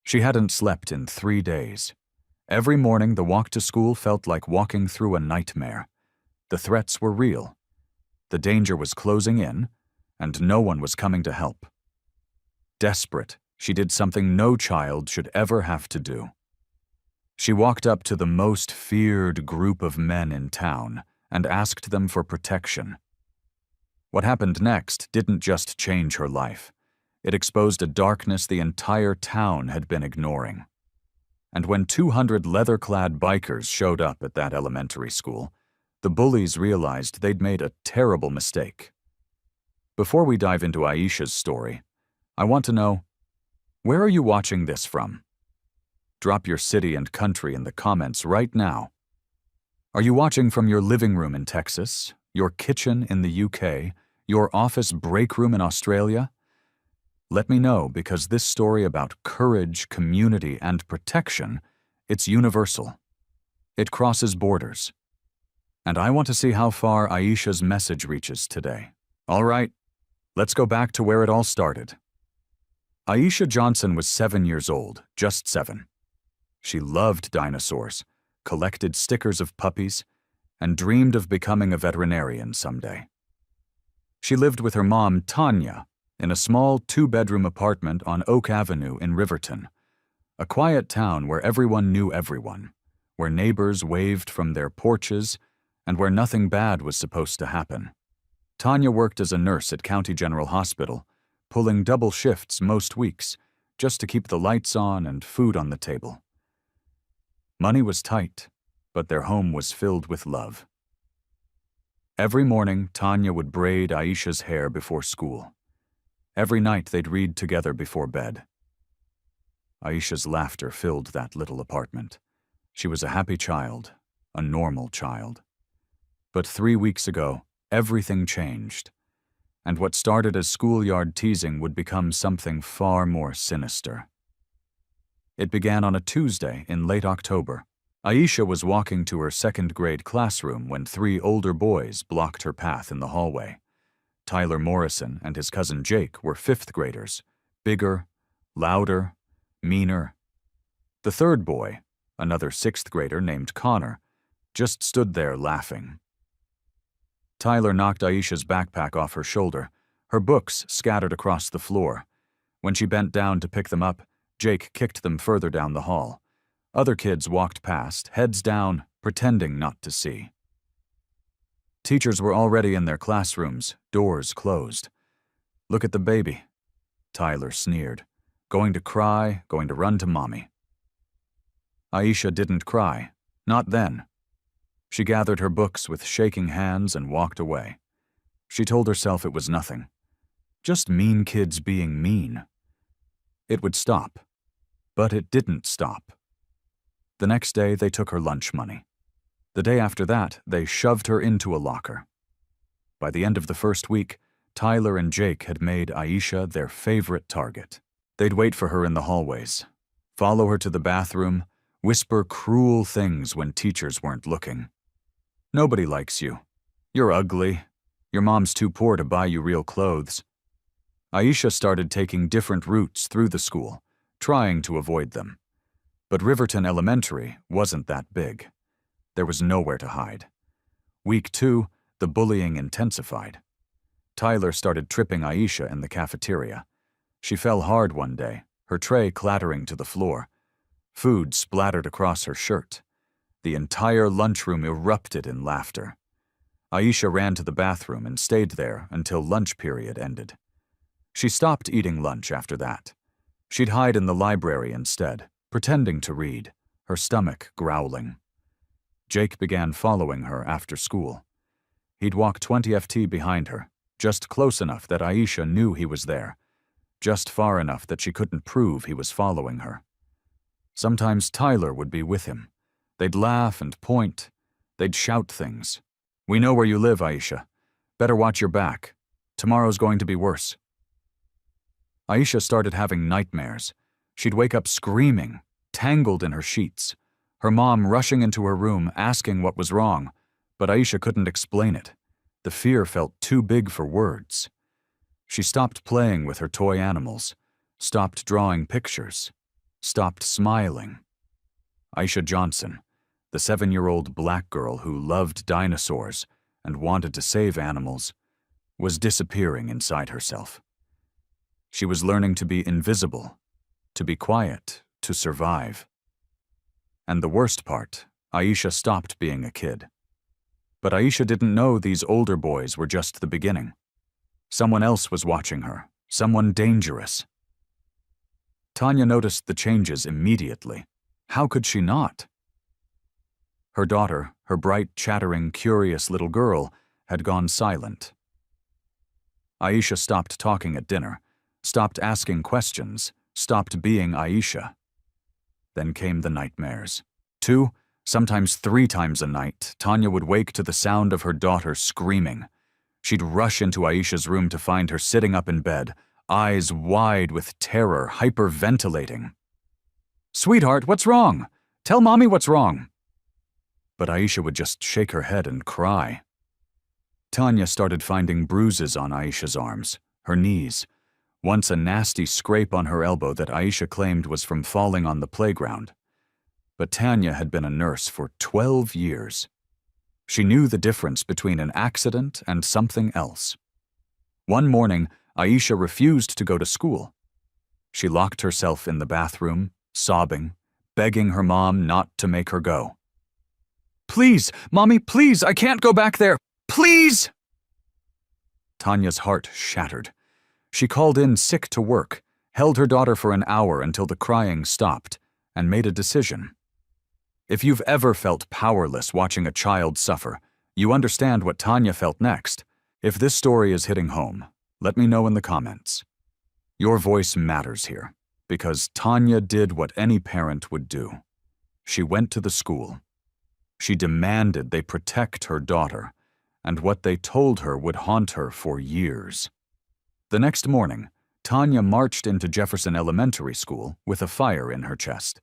She hadn't slept in 3 days. Every morning, the walk to school felt like walking through a nightmare. The threats were real. The danger was closing in, and no one was coming to help. Desperate, she did something no child should ever have to do. She walked up to the most feared group of men in town and asked them for protection. What happened next didn't just change her life. It exposed a darkness the entire town had been ignoring. And when 200 leather-clad bikers showed up at that elementary school, the bullies realized they'd made a terrible mistake. Before we dive into Aisha's story, I want to know, where are you watching this from? Drop your city and country in the comments right now. Are you watching from your living room in Texas, your kitchen in the UK, your office break room in Australia? Let me know, because this story about courage, community, and protection, it's universal. It crosses borders. And I want to see how far Aisha's message reaches today. All right, let's go back to where it all started. Aisha Johnson was 7 years old, just 7. She loved dinosaurs, collected stickers of puppies, and dreamed of becoming a veterinarian someday. She lived with her mom, Tanya, in a small 2-bedroom apartment on Oak Avenue in Riverton, a quiet town where everyone knew everyone, where neighbors waved from their porches, and where nothing bad was supposed to happen. Tanya worked as a nurse at County General Hospital, pulling double shifts most weeks, just to keep the lights on and food on the table. Money was tight, but their home was filled with love. Every morning, Tanya would braid Aisha's hair before school. Every night, they'd read together before bed. Aisha's laughter filled that little apartment. She was a happy child, a normal child. But 3 weeks ago, everything changed, and what started as schoolyard teasing would become something far more sinister. It began on a Tuesday in late October. Aisha was walking to her 2nd grade classroom when 3 older boys blocked her path in the hallway. Tyler Morrison and his cousin Jake were 5th graders, bigger, louder, meaner. The 3rd boy, another 6th grader named Connor, just stood there laughing. Tyler knocked Aisha's backpack off her shoulder, her books scattered across the floor. When she bent down to pick them up, Jake kicked them further down the hall. Other kids walked past, heads down, pretending not to see. Teachers were already in their classrooms, doors closed. "Look at the baby," Tyler sneered. "Going to cry, going to run to mommy." Aisha didn't cry, not then. She gathered her books with shaking hands and walked away. She told herself it was nothing. Just mean kids being mean. It would stop. But it didn't stop. The next day, they took her lunch money. The day after that, they shoved her into a locker. By the end of the first week, Tyler and Jake had made Aisha their favorite target. They'd wait for her in the hallways, follow her to the bathroom, whisper cruel things when teachers weren't looking. "Nobody likes you. You're ugly. Your mom's too poor to buy you real clothes." Aisha started taking different routes through the school, trying to avoid them. But Riverton Elementary wasn't that big. There was nowhere to hide. Week 2, the bullying intensified. Tyler started tripping Aisha in the cafeteria. She fell hard one day, her tray clattering to the floor. Food splattered across her shirt. The entire lunchroom erupted in laughter. Aisha ran to the bathroom and stayed there until lunch period ended. She stopped eating lunch after that. She'd hide in the library instead, pretending to read, her stomach growling. Jake began following her after school. He'd walk 20 FT behind her, just close enough that Aisha knew he was there, just far enough that she couldn't prove he was following her. Sometimes Tyler would be with him. They'd laugh and point. They'd shout things. "We know where you live, Aisha. Better watch your back. Tomorrow's going to be worse." Aisha started having nightmares. She'd wake up screaming, tangled in her sheets. Her mom rushing into her room, asking what was wrong, but Aisha couldn't explain it. The fear felt too big for words. She stopped playing with her toy animals, stopped drawing pictures. stopped smiling. Aisha Johnson, the 7-year-old black girl who loved dinosaurs and wanted to save animals, was disappearing inside herself. She was learning to be invisible, to be quiet, to survive. And the worst part, Aisha stopped being a kid. But Aisha didn't know these older boys were just the beginning. Someone else was watching her, someone dangerous. Tanya noticed the changes immediately. How could she not? Her daughter, her bright, chattering, curious little girl, had gone silent. Aisha stopped talking at dinner, stopped asking questions, stopped being Aisha. Then came the nightmares. 2, sometimes 3 times a night, Tanya would wake to the sound of her daughter screaming. She'd rush into Aisha's room to find her sitting up in bed, eyes wide with terror, hyperventilating. "Sweetheart, what's wrong? Tell Mommy what's wrong." But Aisha would just shake her head and cry. Tanya started finding bruises on Aisha's arms, her knees, once a nasty scrape on her elbow that Aisha claimed was from falling on the playground. But Tanya had been a nurse for 12 years. She knew the difference between an accident and something else. One morning, Aisha refused to go to school. She locked herself in the bathroom, sobbing, begging her mom not to make her go. "Please, Mommy, please, I can't go back there. Please!" Tanya's heart shattered. She called in sick to work, held her daughter for an hour until the crying stopped, and made a decision. If you've ever felt powerless watching a child suffer, you understand what Tanya felt next. If this story is hitting home, let me know in the comments. Your voice matters here, because Tanya did what any parent would do. She went to the school. She demanded they protect her daughter, and what they told her would haunt her for years. The next morning, Tanya marched into Jefferson Elementary School with a fire in her chest.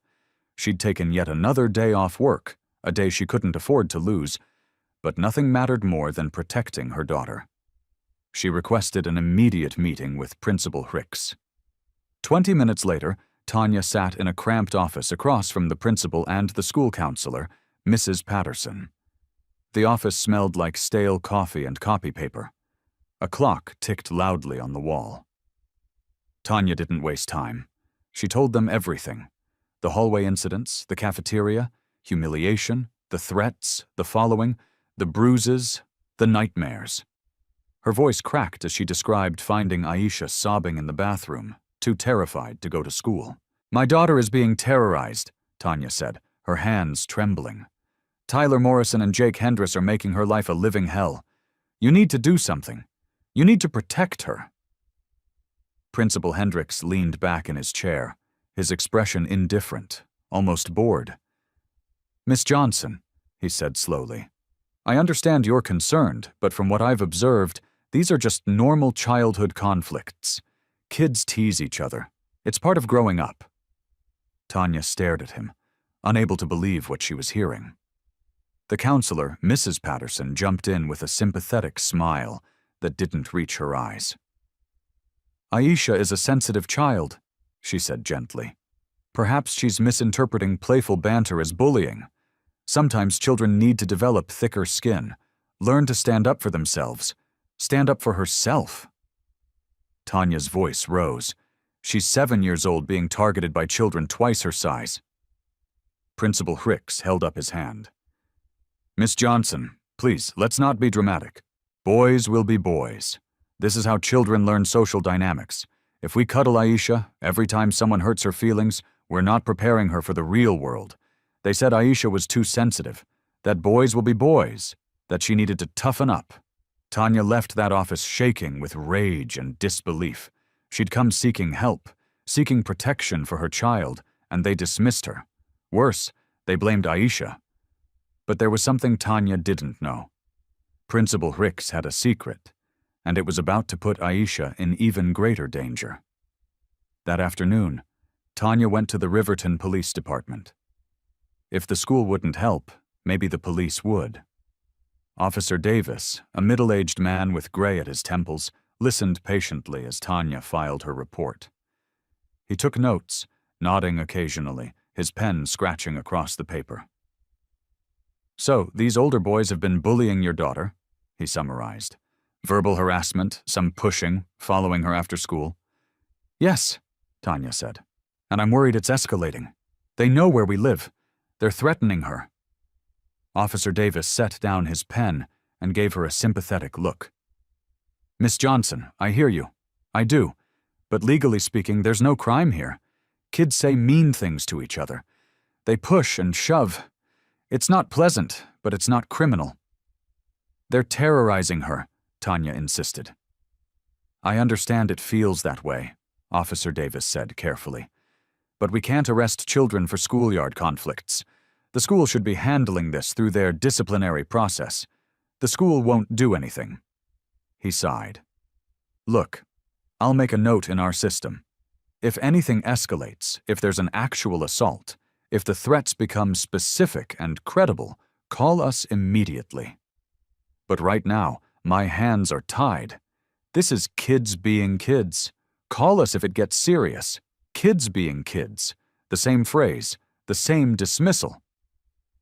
She'd taken yet another day off work, a day she couldn't afford to lose, but nothing mattered more than protecting her daughter. She requested an immediate meeting with Principal Hicks. 20 minutes later, Tanya sat in a cramped office across from the principal and the school counselor, Mrs. Patterson. The office smelled like stale coffee and copy paper. A clock ticked loudly on the wall. Tanya didn't waste time. She told them everything. The hallway incidents, the cafeteria, humiliation, the threats, the following, the bruises, the nightmares. Her voice cracked as she described finding Aisha sobbing in the bathroom, too terrified to go to school. "My daughter is being terrorized," Tanya said, her hands trembling. "Tyler Morrison and Jake Hendricks are making her life a living hell. You need to do something. You need to protect her." Principal Hendricks leaned back in his chair, his expression indifferent, almost bored. "Miss Johnson," he said slowly, "I understand you're concerned, but from what I've observed, these are just normal childhood conflicts. Kids tease each other. It's part of growing up." Tanya stared at him, unable to believe what she was hearing. The counselor, Mrs. Patterson, jumped in with a sympathetic smile that didn't reach her eyes. "Aisha is a sensitive child," she said gently. "Perhaps she's misinterpreting playful banter as bullying. Sometimes children need to develop thicker skin, learn to stand up for themselves, stand up for herself." Tanya's voice rose. She's 7 years old being targeted by children twice her size. Principal Hicks held up his hand. "Miss Johnson, please, let's not be dramatic. Boys will be boys. This is how children learn social dynamics. If we cuddle Aisha every time someone hurts her feelings, we're not preparing her for the real world. They said Aisha was too sensitive, that boys will be boys, that she needed to toughen up." Tanya left that office shaking with rage and disbelief. She'd come seeking help, seeking protection for her child, and they dismissed her. Worse, they blamed Aisha. But there was something Tanya didn't know. Principal Hicks had a secret, and it was about to put Aisha in even greater danger. That afternoon, Tanya went to the Riverton Police Department. If the school wouldn't help, maybe the police would. Officer Davis, a middle-aged man with gray at his temples, listened patiently as Tanya filed her report. He took notes, nodding occasionally, his pen scratching across the paper. "So, these older boys have been bullying your daughter," he summarized. "Verbal harassment, some pushing, following her after school." "Yes," Tanya said. "And I'm worried it's escalating. They know where we live. They're threatening her." Officer Davis set down his pen and gave her a sympathetic look. "Miss Johnson, I hear you. I do. But legally speaking, there's no crime here. Kids say mean things to each other. They push and shove. It's not pleasant, but it's not criminal." "They're terrorizing her," Tanya insisted. "I understand it feels that way," Officer Davis said carefully. "But we can't arrest children for schoolyard conflicts. The school should be handling this through their disciplinary process. The school won't do anything." He sighed. "Look, I'll make a note in our system. If anything escalates, if there's an actual assault, if the threats become specific and credible, call us immediately. But right now, my hands are tied. This is kids being kids. Call us if it gets serious. Kids being kids. The same phrase, the same dismissal."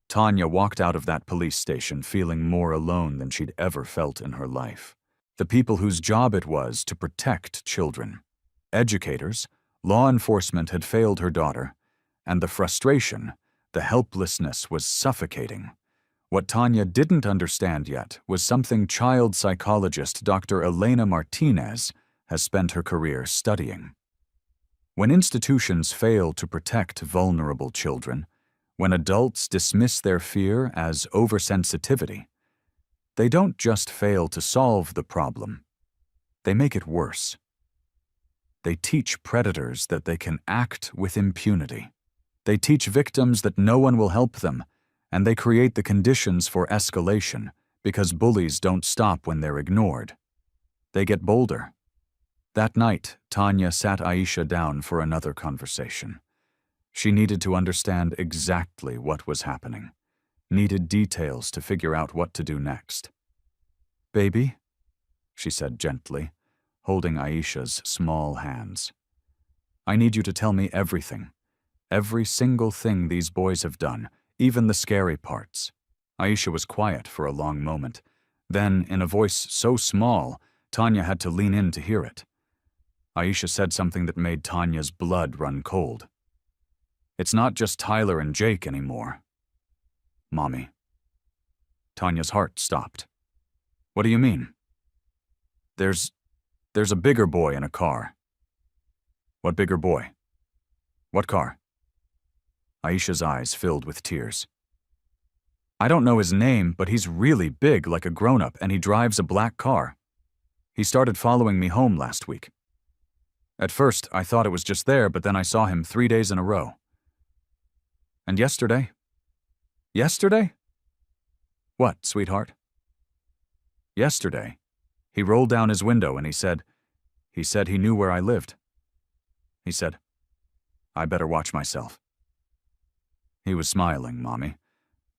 Tanya walked out of that police station feeling more alone than she'd ever felt in her life. The people whose job it was to protect children. Educators, law enforcement had failed her daughter, and the frustration, the helplessness was suffocating. What Tanya didn't understand yet was something child psychologist Dr. Elena Martinez has spent her career studying. When institutions fail to protect vulnerable children, when adults dismiss their fear as oversensitivity, they don't just fail to solve the problem, they make it worse. They teach predators that they can act with impunity. They teach victims that no one will help them, and they create the conditions for escalation because bullies don't stop when they're ignored. They get bolder. That night, Tanya sat Aisha down for another conversation. She needed to understand exactly what was happening, needed details to figure out what to do next. "Baby," she said gently, holding Aisha's small hands. "I need you to tell me everything. Every single thing these boys have done, even the scary parts." Aisha was quiet for a long moment. Then, in a voice so small, Tanya had to lean in to hear it. Aisha said something that made Tanya's blood run cold. "It's not just Tyler and Jake anymore, Mommy." Tanya's heart stopped. "What do you mean?" There's a bigger boy in a car." "What bigger boy? What car?" Aisha's eyes filled with tears. "I don't know his name, but he's really big, like a grown-up, and he drives a black car. He started following me home last week. At first, I thought it was just there, but then I saw him 3 days in a row. And yesterday?" "Yesterday?" "What, sweetheart?" "Yesterday, he rolled down his window and he said he knew where I lived. He said, I better watch myself." He was smiling, Mommy,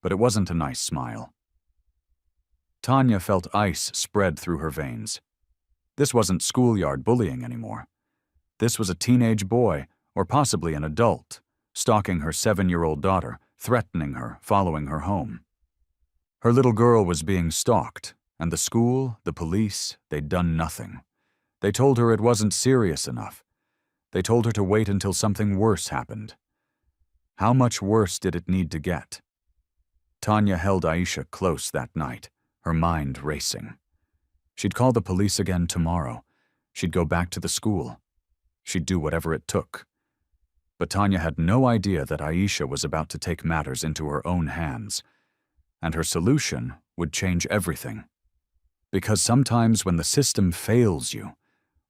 but it wasn't a nice smile. Tanya felt ice spread through her veins. This wasn't schoolyard bullying anymore. This was a teenage boy, or possibly an adult, stalking her 7-year-old daughter, threatening her, following her home. Her little girl was being stalked, and the school, the police, they'd done nothing. They told her it wasn't serious enough. They told her to wait until something worse happened. How much worse did it need to get? Tanya held Aisha close that night, her mind racing. She'd call the police again tomorrow. She'd go back to the school. She'd do whatever it took. But Tanya had no idea that Aisha was about to take matters into her own hands, and her solution would change everything. Because sometimes when the system fails you,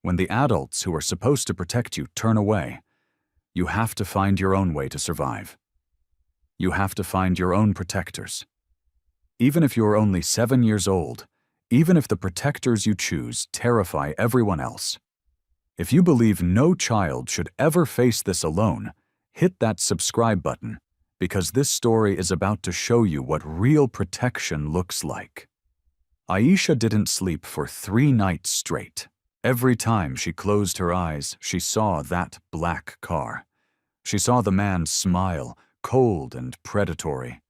when the adults who are supposed to protect you turn away, you have to find your own way to survive. You have to find your own protectors. Even if you're only 7 years old, even if the protectors you choose terrify everyone else, if you believe no child should ever face this alone, hit that subscribe button, because this story is about to show you what real protection looks like. Aisha didn't sleep for 3 nights straight. Every time she closed her eyes, she saw that black car. She saw the man smile, cold and predatory.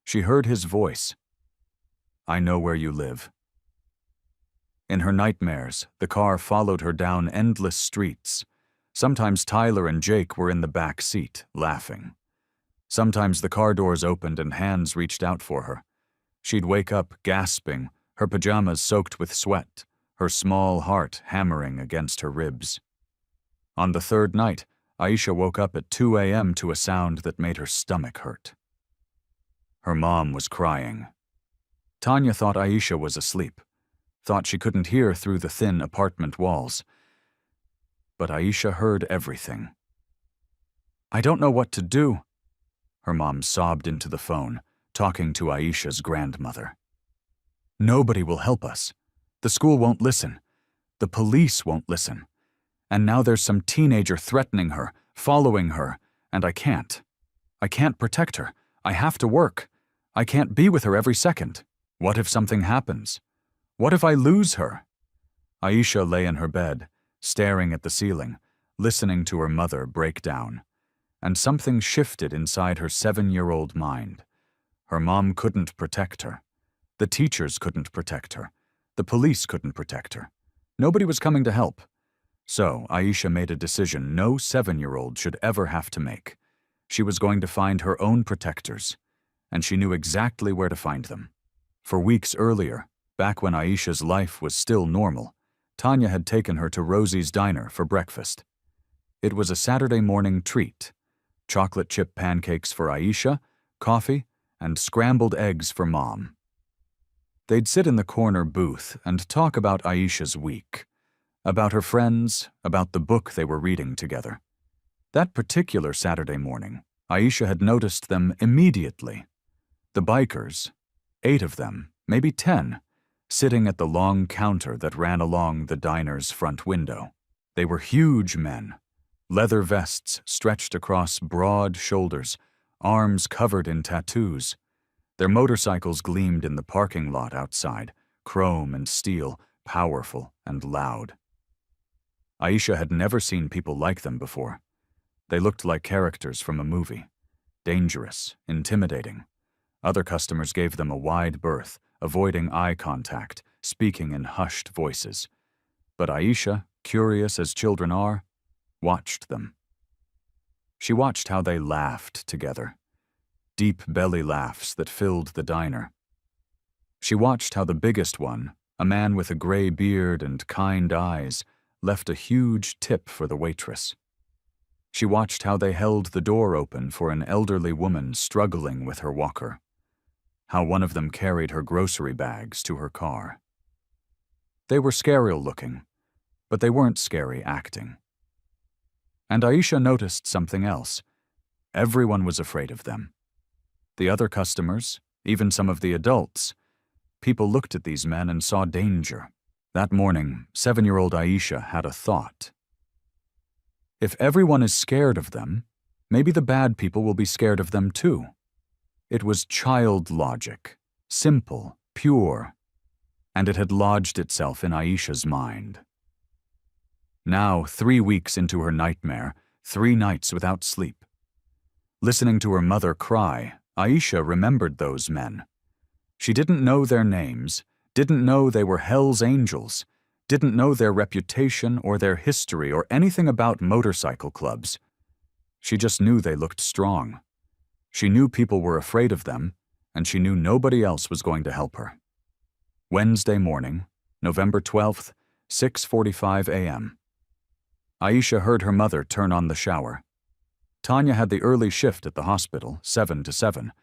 She heard his voice. "I know where you live." In her nightmares, the car followed her down endless streets. Sometimes Tyler and Jake were in the back seat, laughing. Sometimes the car doors opened and hands reached out for her. She'd wake up gasping, her pajamas soaked with sweat, her small heart hammering against her ribs. On the third night, Aisha woke up at 2 a.m. to a sound that made her stomach hurt. Her mom was crying. Tanya thought Aisha was asleep, thought she couldn't hear through the thin apartment walls. But Aisha heard everything. "I don't know what to do," her mom sobbed into the phone, talking to Aisha's grandmother. "Nobody will help us. The school won't listen. The police won't listen. And now there's some teenager threatening her, following her, and I can't. I can't protect her. I have to work. I can't be with her every second. What if something happens? What if I lose her?" Aisha lay in her bed, staring at the ceiling, listening to her mother break down. And something shifted inside her 7-year-old mind. Her mom couldn't protect her. The teachers couldn't protect her. The police couldn't protect her. Nobody was coming to help. So Aisha made a decision no 7-year-old should ever have to make. She was going to find her own protectors, and she knew exactly where to find them. For weeks earlier, back when Aisha's life was still normal, Tanya had taken her to Rosie's Diner for breakfast. It was a Saturday morning treat: chocolate chip pancakes for Aisha, coffee, and scrambled eggs for Mom. They'd sit in the corner booth and talk about Aisha's week, about her friends, about the book they were reading together. That particular Saturday morning, Aisha had noticed them immediately. The bikers, 8 of them, maybe 10, sitting at the long counter that ran along the diner's front window. They were huge men, leather vests stretched across broad shoulders, arms covered in tattoos. Their motorcycles gleamed in the parking lot outside, chrome and steel, powerful and loud. Aisha had never seen people like them before. They looked like characters from a movie, dangerous, intimidating. Other customers gave them a wide berth, avoiding eye contact, speaking in hushed voices. But Aisha, curious as children are, watched them. She watched how they laughed together, deep belly laughs that filled the diner. She watched how the biggest one, a man with a gray beard and kind eyes, left a huge tip for the waitress. She watched how they held the door open for an elderly woman struggling with her walker, how one of them carried her grocery bags to her car. They were scary looking, but they weren't scary acting. And Aisha noticed something else. Everyone was afraid of them. The other customers, even some of the adults. People looked at these men and saw danger. That morning, 7-year-old Aisha had a thought. If everyone is scared of them, maybe the bad people will be scared of them too. It was child logic, simple, pure, and it had lodged itself in Aisha's mind. Now, 3 weeks into her nightmare, 3 nights without sleep. Listening to her mother cry, Aisha remembered those men. She didn't know their names, didn't know they were Hell's Angels, didn't know their reputation or their history or anything about motorcycle clubs. She just knew they looked strong. She knew people were afraid of them, and she knew nobody else was going to help her. Wednesday morning, November 12th, 6:45 a.m. Aisha heard her mother turn on the shower. Tanya had the early shift at the hospital, 7 to 7,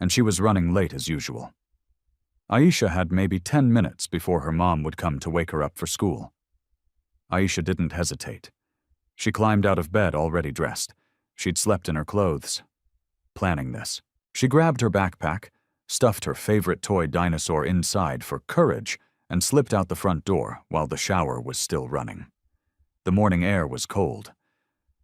and she was running late as usual. Aisha had maybe 10 minutes before her mom would come to wake her up for school. Aisha didn't hesitate. She climbed out of bed already dressed. She'd slept in her clothes. Planning this, she grabbed her backpack, stuffed her favorite toy dinosaur inside for courage, and slipped out the front door while the shower was still running. The morning air was cold.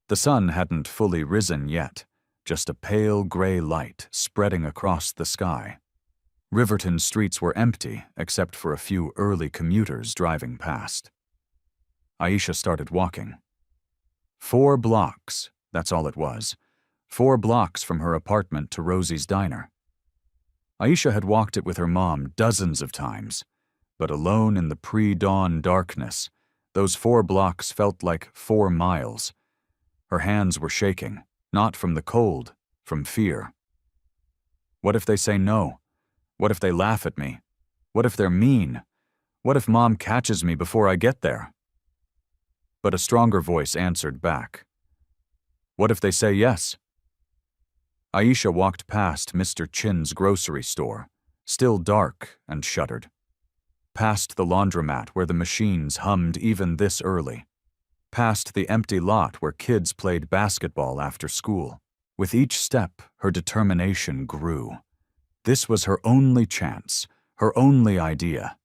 The sun hadn't fully risen yet, just a pale gray light spreading across the sky. Riverton's streets were empty except for a few early commuters driving past. Aisha started walking. 4 blocks, That's all it was. 4 blocks from her apartment to Rosie's diner. Aisha had walked it with her mom dozens of times, but alone in the pre-dawn darkness, those 4 blocks felt like 4 miles. Her hands were shaking, not from the cold, from fear. What if they say no? What if they laugh at me? What if they're mean? What if Mom catches me before I get there? But a stronger voice answered back. What if they say yes? Aisha walked past Mr. Chin's grocery store, still dark, and shuddered. Past the laundromat where the machines hummed even this early. Past the empty lot where kids played basketball after school. With each step, her determination grew. This was her only chance, her only idea.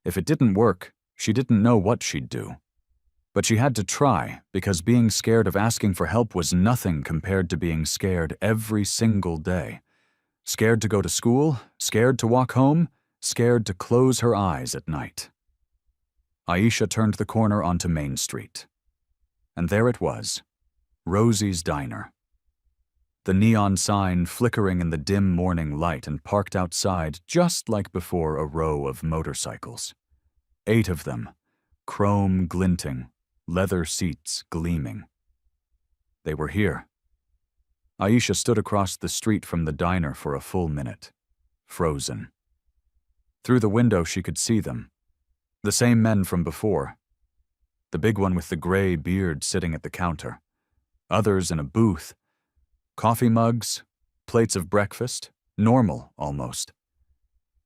If it didn't work, she didn't know what she'd do. But she had to try, because being scared of asking for help was nothing compared to being scared every single day. Scared to go to school, scared to walk home, scared to close her eyes at night. Aisha turned the corner onto Main Street. And there it was, Rosie's Diner. The neon sign flickering in the dim morning light and parked outside just like before a row of motorcycles. 8 of them, chrome glinting, leather seats gleaming. They were here. Aisha stood across the street from the diner for a full minute, frozen. Through the window she could see them, the same men from before. The big one with the gray beard sitting at the counter, others in a booth, coffee mugs, plates of breakfast, normal almost.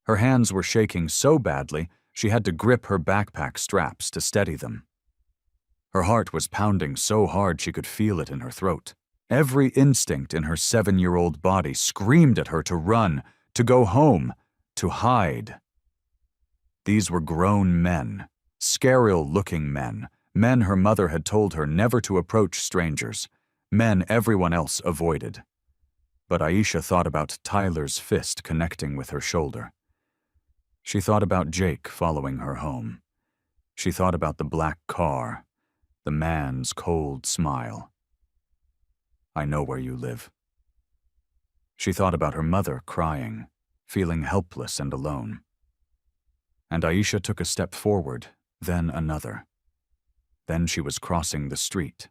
Her hands were shaking so badly she had to grip her backpack straps to steady them. Her heart was pounding so hard she could feel it in her throat. Every instinct in her 7-year-old body screamed at her to run, to go home, to hide. These were grown men, scarial-looking men, men her mother had told her never to approach strangers, men everyone else avoided. But Aisha thought about Tyler's fist connecting with her shoulder. She thought about Jake following her home. She thought about the black car, the man's cold smile. I know where you live. She thought about her mother crying, feeling helpless and alone. And Aisha took a step forward, then another. Then she was crossing the street.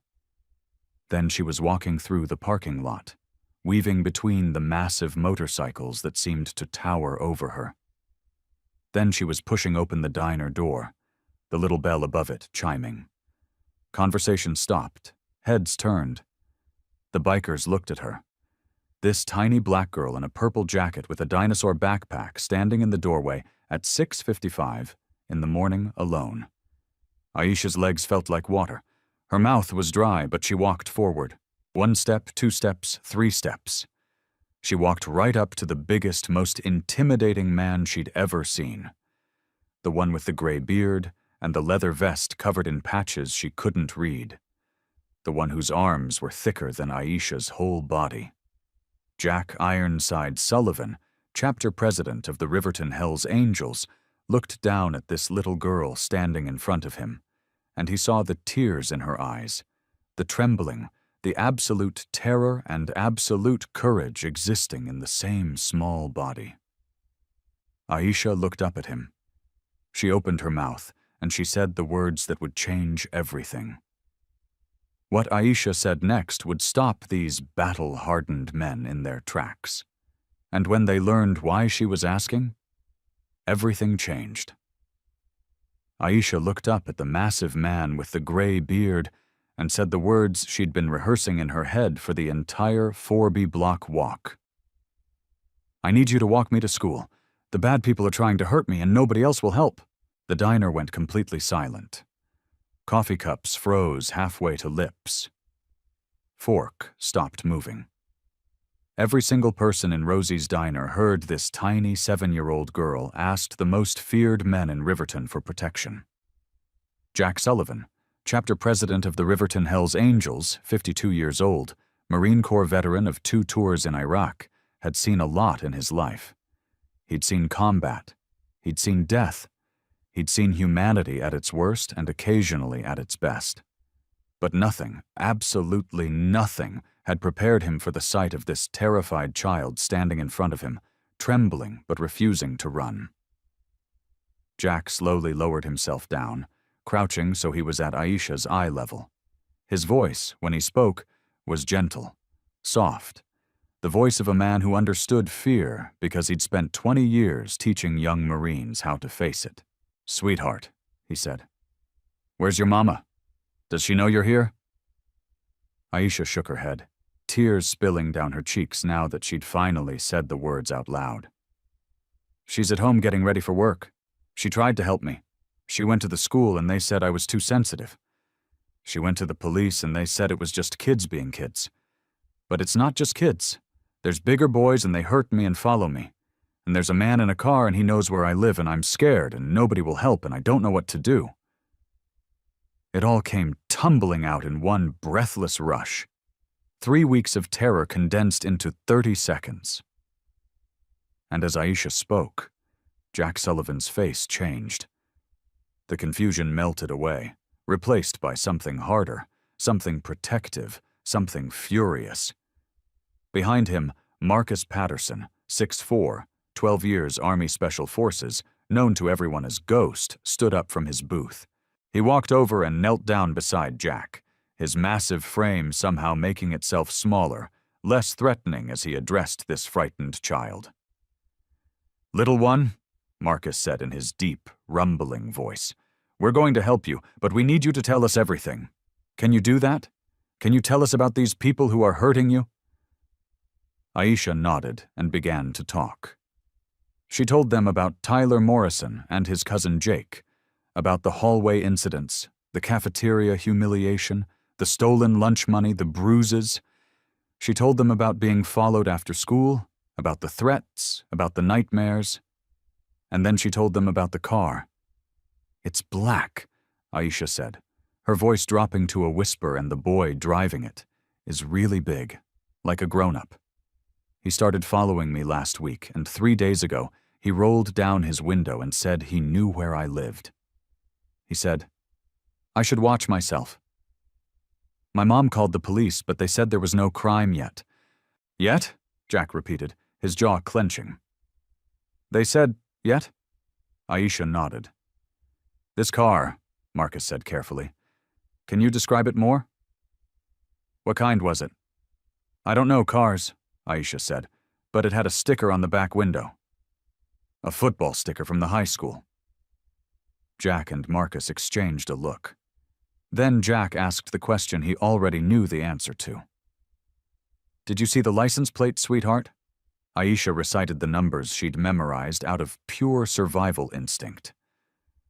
Then she was walking through the parking lot, weaving between the massive motorcycles that seemed to tower over her. Then she was pushing open the diner door, the little bell above it chiming. Conversation stopped, heads turned. The bikers looked at her. This tiny black girl in a purple jacket with a dinosaur backpack standing in the doorway at 6:55 in the morning alone. Aisha's legs felt like water. Her mouth was dry, but she walked forward. 1 step, 2 steps, 3 steps. She walked right up to the biggest, most intimidating man she'd ever seen. The one with the gray beard and the leather vest covered in patches she couldn't read. The one whose arms were thicker than Aisha's whole body. Jack Ironside Sullivan, chapter president of the Riverton Hells Angels, looked down at this little girl standing in front of him, and he saw the tears in her eyes, the trembling, the absolute terror and absolute courage existing in the same small body. Aisha looked up at him. She opened her mouth, and she said the words that would change everything. What Aisha said next would stop these battle-hardened men in their tracks. And when they learned why she was asking, everything changed. Aisha looked up at the massive man with the gray beard and said the words she'd been rehearsing in her head for the entire 4B block walk. I need you to walk me to school. The bad people are trying to hurt me and nobody else will help. The diner went completely silent. Coffee cups froze halfway to lips. Fork stopped moving. Every single person in Rosie's diner heard this tiny 7-year-old girl asked the most feared men in Riverton for protection. Jack Sullivan, chapter president of the Riverton Hells Angels, 52 years old, Marine Corps veteran of 2 tours in Iraq, had seen a lot in his life. He'd seen combat. He'd seen death. He'd seen humanity at its worst and occasionally at its best. But nothing, absolutely nothing, had prepared him for the sight of this terrified child standing in front of him, trembling but refusing to run. Jack slowly lowered himself down, crouching so he was at Aisha's eye level. His voice, when he spoke, was gentle, soft, the voice of a man who understood fear because he'd spent 20 years teaching young Marines how to face it. "Sweetheart," he said. "Where's your mama? Does she know you're here?" Aisha shook her head, tears spilling down her cheeks now that she'd finally said the words out loud. "She's at home getting ready for work. She tried to help me. She went to the school and they said I was too sensitive. She went to the police and they said it was just kids being kids. But it's not just kids. There's bigger boys and they hurt me and follow me. And there's a man in a car and he knows where I live and I'm scared and nobody will help and I don't know what to do." It all came tumbling out in one breathless rush. 3 weeks of terror condensed into 30 seconds. And as Aisha spoke, Jack Sullivan's face changed. The confusion melted away, replaced by something harder, something protective, something furious. Behind him, Marcus Patterson, 6'4", 12 years Army Special Forces, known to everyone as Ghost, stood up from his booth. He walked over and knelt down beside Jack, his massive frame somehow making itself smaller, less threatening as he addressed this frightened child. "Little one," Marcus said in his deep, rumbling voice, "we're going to help you, but we need you to tell us everything. Can you do that? Can you tell us about these people who are hurting you?" Aisha nodded and began to talk. She told them about Tyler Morrison and his cousin Jake, about the hallway incidents, the cafeteria humiliation, the stolen lunch money, the bruises. She told them about being followed after school, about the threats, about the nightmares. And then she told them about the car. "It's black," Aisha said, her voice dropping to a whisper, and the boy driving it is really big, like a grown-up. He started following me last week, and 3 days ago, he rolled down his window and said he knew where I lived. He said, "I should watch myself." My mom called the police, but they said there was no crime yet. "Yet?" Jack repeated, his jaw clenching. "They said, yet?" Aisha nodded. "This car," Marcus said carefully. "Can you describe it more?" "What kind was it?" "I don't know cars," Aisha said, "but it had a sticker on the back window. A football sticker from the high school." Jack and Marcus exchanged a look. Then Jack asked the question he already knew the answer to. "Did you see the license plate, sweetheart?" Aisha recited the numbers she'd memorized out of pure survival instinct.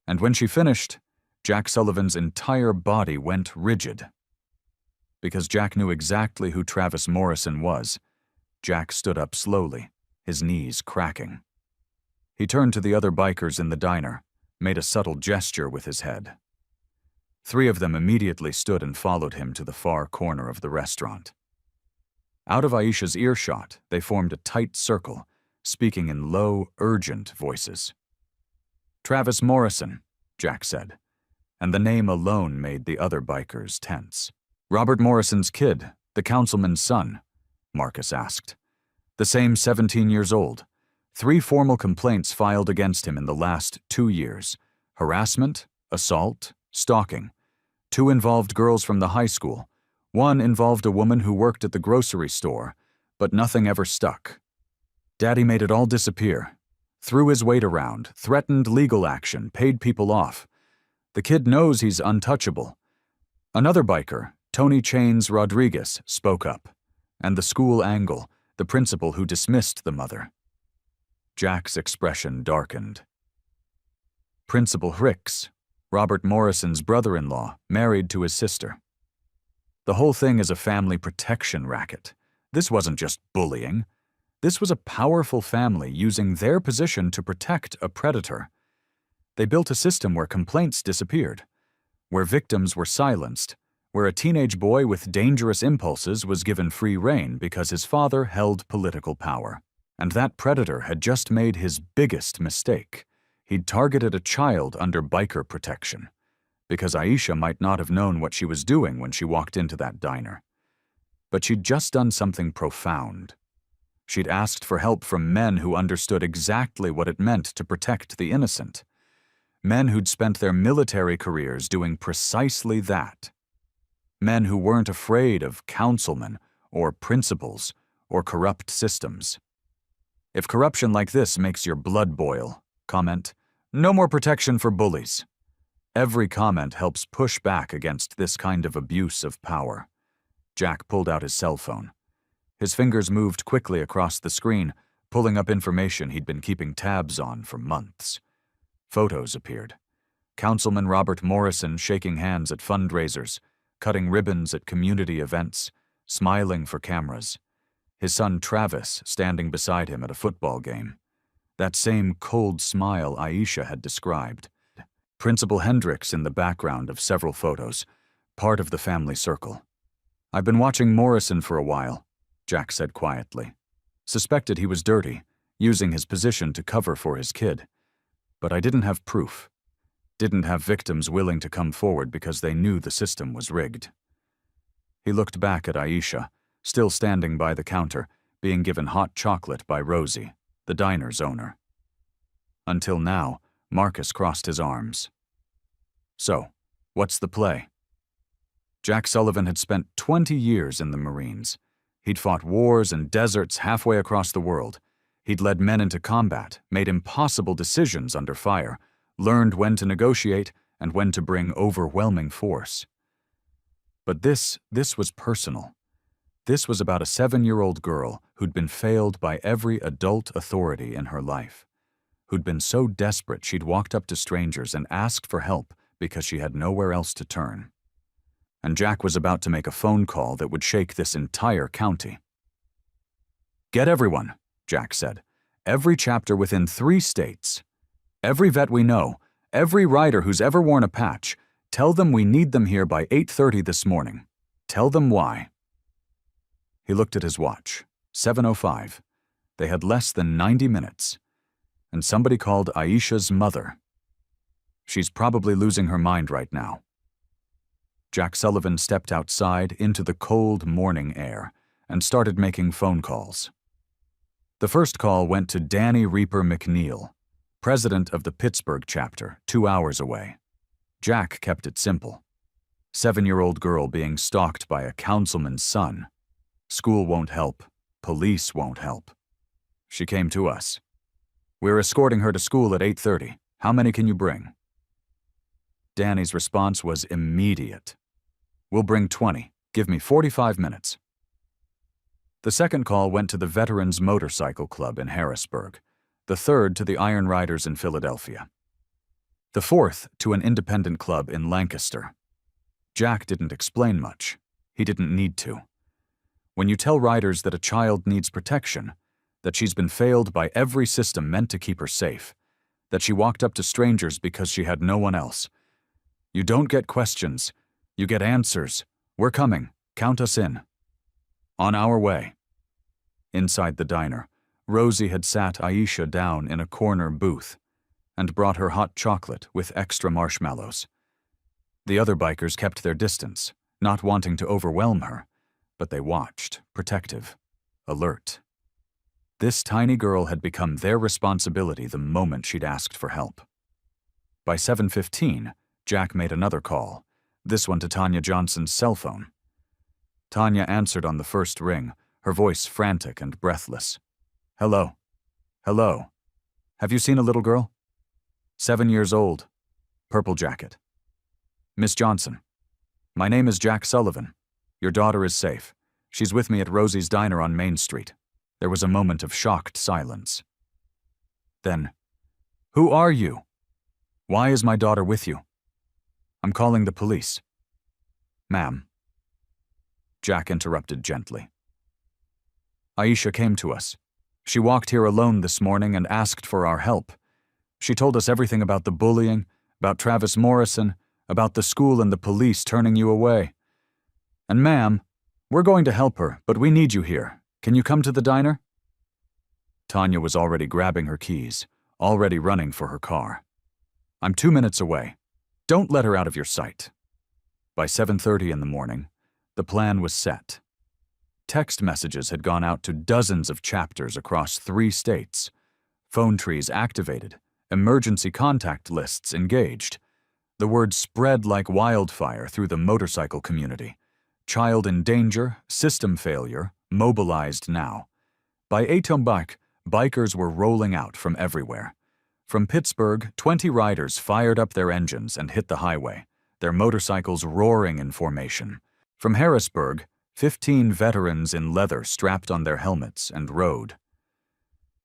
And when she finished, Jack Sullivan's entire body went rigid. Because Jack knew exactly who Travis Morrison was, Jack stood up slowly, his knees cracking. He turned to the other bikers in the diner, made a subtle gesture with his head. 3 of them immediately stood and followed him to the far corner of the restaurant. Out of Aisha's earshot, they formed a tight circle, speaking in low, urgent voices. "Travis Morrison," Jack said, and the name alone made the other bikers tense. "Robert Morrison's kid, the councilman's son?" Marcus asked. "The same 17 years old. 3 formal complaints filed against him in the last 2 years. Harassment, assault, stalking. 2 involved girls from the high school. 1 involved a woman who worked at the grocery store, but nothing ever stuck. Daddy made it all disappear. Threw his weight around, threatened legal action, paid people off. The kid knows he's untouchable." Another biker, Tony Chains Rodriguez, spoke up, and the school angle, the principal who dismissed the mother. Jack's expression darkened. Principal Hicks, Robert Morrison's brother-in-law, married to his sister. The whole thing is a family protection racket. This wasn't just bullying. This was a powerful family using their position to protect a predator. They built a system where complaints disappeared, where victims were silenced, where a teenage boy with dangerous impulses was given free rein because his father held political power. And that predator had just made his biggest mistake. He'd targeted a child under biker protection. because Aisha might not have known what she was doing when she walked into that diner. But she'd just done something profound. She'd asked for help from men who understood exactly what it meant to protect the innocent. Men who'd spent their military careers doing precisely that. Men who weren't afraid of councilmen or principals or corrupt systems. If corruption like this makes your blood boil, comment, "No more protection for bullies." Every comment helps push back against this kind of abuse of power. Jack pulled out his cell phone. His fingers moved quickly across the screen, pulling up information he'd been keeping tabs on for months. Photos appeared. Councilman Robert Morrison shaking hands at fundraisers, cutting ribbons at community events, smiling for cameras. His son Travis standing beside him at a football game. That same cold smile Aisha had described. Principal Hendricks in the background of several photos, part of the family circle. "I've been watching Morrison for a while," Jack said quietly. "Suspected he was dirty, using his position to cover for his kid. But I didn't have proof. Didn't have victims willing to come forward because they knew the system was rigged." He looked back at Aisha, still standing by the counter, being given hot chocolate by Rosie, the diner's owner. Until now, Marcus crossed his arms. "So, what's the play?" Jack Sullivan had spent 20 years in the Marines. He'd fought wars and deserts halfway across the world. He'd led men into combat, made impossible decisions under fire, learned when to negotiate and when to bring overwhelming force. But this was personal. This was about a 7-year-old girl who'd been failed by every adult authority in her life, who'd been so desperate she'd walked up to strangers and asked for help because she had nowhere else to turn. And Jack was about to make a phone call that would shake this entire county. "Get everyone," Jack said. "Every chapter within 3 states. Every vet we know, every rider who's ever worn a patch, tell them we need them here by 8:30 this morning. Tell them why." He looked at his watch. 7:05. They had less than 90 minutes. And somebody called Aisha's mother. She's probably losing her mind right now. Jack Sullivan stepped outside into the cold morning air and started making phone calls. The first call went to Danny Reaper McNeil, president of the Pittsburgh chapter, 2 hours away. Jack kept it simple. 7-year-old girl being stalked by a councilman's son. School won't help. Police won't help. She came to us. "We're escorting her to school at 8:30. How many can you bring?" Danny's response was immediate. "We'll bring 20. Give me 45 minutes. The second call went to the Veterans Motorcycle Club in Harrisburg, the third to the Iron Riders in Philadelphia, the fourth to an independent club in Lancaster. Jack didn't explain much. He didn't need to. When you tell riders that a child needs protection, that she's been failed by every system meant to keep her safe, that she walked up to strangers because she had no one else, you don't get questions. You get answers. "We're coming. Count us in." On our way. Inside the diner, Rosie had sat Aisha down in a corner booth and brought her hot chocolate with extra marshmallows. The other bikers kept their distance, not wanting to overwhelm her, but they watched, protective, alert. This tiny girl had become their responsibility the moment she'd asked for help. By 7:15, Jack made another call, this one to Tanya Johnson's cell phone. Tanya answered on the first ring, her voice frantic and breathless. "Hello. Hello. Have you seen a little girl? 7 years old. Purple jacket. Miss Johnson. My name is Jack Sullivan. Your daughter is safe. She's with me at Rosie's Diner on Main Street." There was a moment of shocked silence. Then, "Who are you? Why is my daughter with you?" "I'm calling the police." "Ma'am." Jack interrupted gently. "Aisha came to us. She walked here alone this morning and asked for our help. She told us everything about the bullying, about Travis Morrison, about the school and the police turning you away. And ma'am, we're going to help her, but we need you here. Can you come to the diner?" Tanya was already grabbing her keys, already running for her car. "I'm 2 minutes away. Don't let her out of your sight." By 7:30 in the morning, the plan was set. Text messages had gone out to dozens of chapters across 3 states. Phone trees activated, emergency contact lists engaged. The word spread like wildfire through the motorcycle community. Child in danger, system failure, mobilized now. By Atombach, bikers were rolling out from everywhere. From Pittsburgh, 20 riders fired up their engines and hit the highway, their motorcycles roaring in formation. From Harrisburg, 15 veterans in leather strapped on their helmets and rode.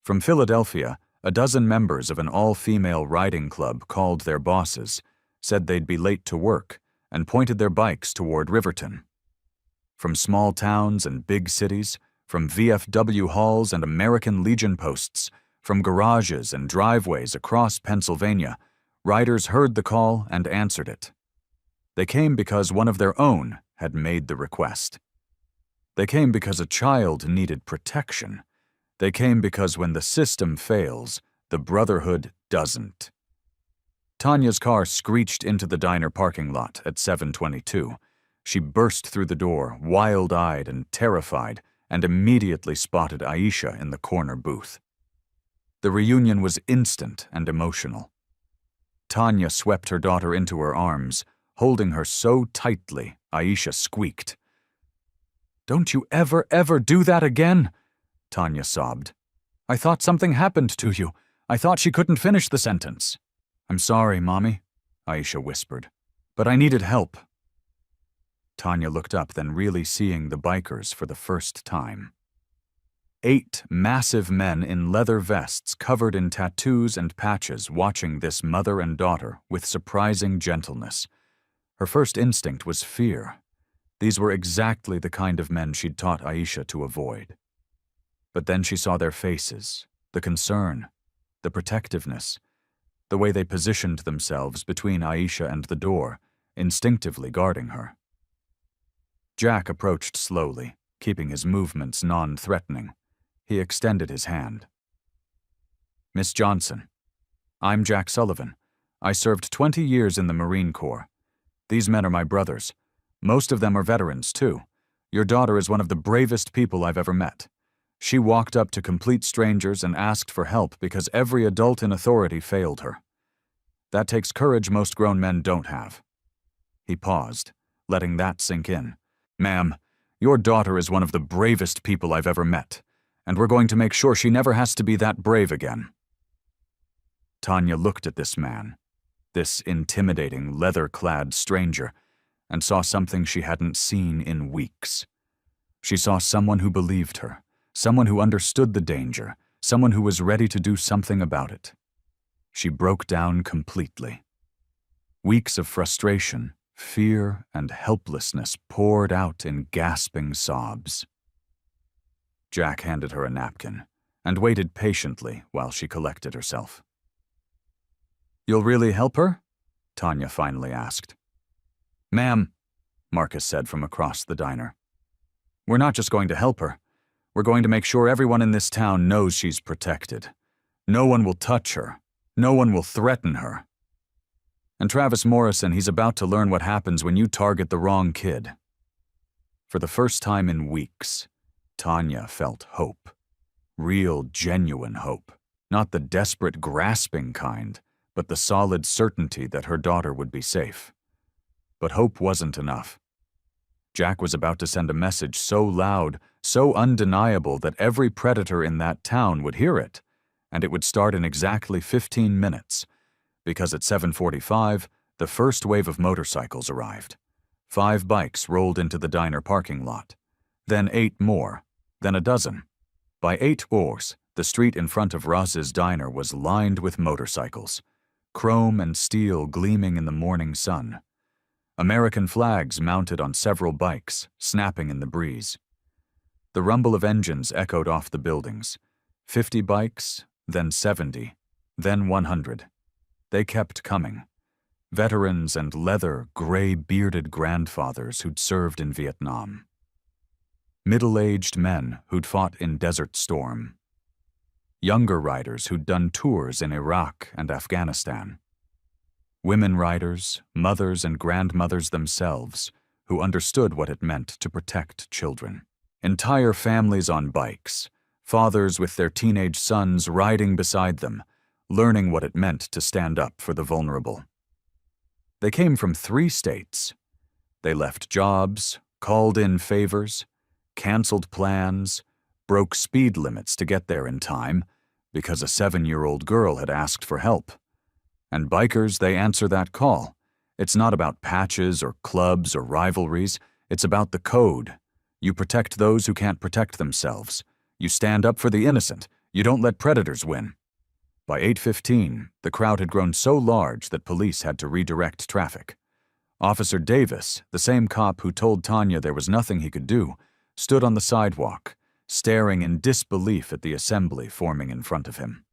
From Philadelphia, a dozen members of an all-female riding club called their bosses, said they'd be late to work, and pointed their bikes toward Riverton. From small towns and big cities, from VFW halls and American Legion posts, from garages and driveways across Pennsylvania, riders heard the call and answered it. They came because one of their own had made the request. They came because a child needed protection. They came because when the system fails, the brotherhood doesn't. Tanya's car screeched into the diner parking lot at 7:22. She burst through the door, wild-eyed and terrified, and immediately spotted Aisha in the corner booth. The reunion was instant and emotional. Tanya swept her daughter into her arms. Holding her so tightly, Aisha squeaked. "Don't you ever do that again?" Tanya sobbed. "I thought something happened to you. I thought she couldn't finish the sentence." "I'm sorry, Mommy," Aisha whispered, "but I needed help." Tanya looked up, then really seeing the bikers for the first time. 8 massive men in leather vests covered in tattoos and patches watching this mother and daughter with surprising gentleness. Her first instinct was fear. These were exactly the kind of men she'd taught Aisha to avoid. But then she saw their faces, the concern, the protectiveness, the way they positioned themselves between Aisha and the door, instinctively guarding her. Jack approached slowly, keeping his movements non-threatening. He extended his hand. "Miss Johnson, I'm Jack Sullivan. I served 20 years in the Marine Corps. These men are my brothers. Most of them are veterans, too. Your daughter is one of the bravest people I've ever met. She walked up to complete strangers and asked for help because every adult in authority failed her. That takes courage most grown men don't have." He paused, letting that sink in. "Ma'am, your daughter is one of the bravest people I've ever met, and we're going to make sure she never has to be that brave again." Tanya looked at this man, this intimidating, leather-clad stranger, and saw something she hadn't seen in weeks. She saw someone who believed her, someone who understood the danger, someone who was ready to do something about it. She broke down completely. Weeks of frustration, fear, and helplessness poured out in gasping sobs. Jack handed her a napkin and waited patiently while she collected herself. "You'll really help her?" Tanya finally asked. "Ma'am," Marcus said from across the diner, "we're not just going to help her. We're going to make sure everyone in this town knows she's protected. No one will touch her. No one will threaten her. And Travis Morrison, he's about to learn what happens when you target the wrong kid." For the first time in weeks, Tanya felt hope. Real, genuine hope. Not the desperate, grasping kind, but the solid certainty that her daughter would be safe. But hope wasn't enough. Jack was about to send a message so loud, so undeniable that every predator in that town would hear it, and it would start in exactly 15 minutes, because at 7:45, the first wave of motorcycles arrived. 5 bikes rolled into the diner parking lot, then 8 more, then a dozen. By 8:00, the street in front of Ross's diner was lined with motorcycles, chrome and steel gleaming in the morning sun. American flags mounted on several bikes, snapping in the breeze. The rumble of engines echoed off the buildings. 50 bikes, then 70, then 100. They kept coming. Veterans and leather, gray-bearded grandfathers who'd served in Vietnam. Middle-aged men who'd fought in Desert Storm. Younger riders who'd done tours in Iraq and Afghanistan. Women riders, mothers and grandmothers themselves, who understood what it meant to protect children. Entire families on bikes, fathers with their teenage sons riding beside them, learning what it meant to stand up for the vulnerable. They came from 3 states. They left jobs, called in favors, canceled plans, broke speed limits to get there in time because a 7-year-old girl had asked for help. And bikers, they answer that call. It's not about patches or clubs or rivalries. It's about the code. You protect those who can't protect themselves. You stand up for the innocent. You don't let predators win. By 8:15, the crowd had grown so large that police had to redirect traffic. Officer Davis, the same cop who told Tanya there was nothing he could do, stood on the sidewalk, staring in disbelief at the assembly forming in front of him.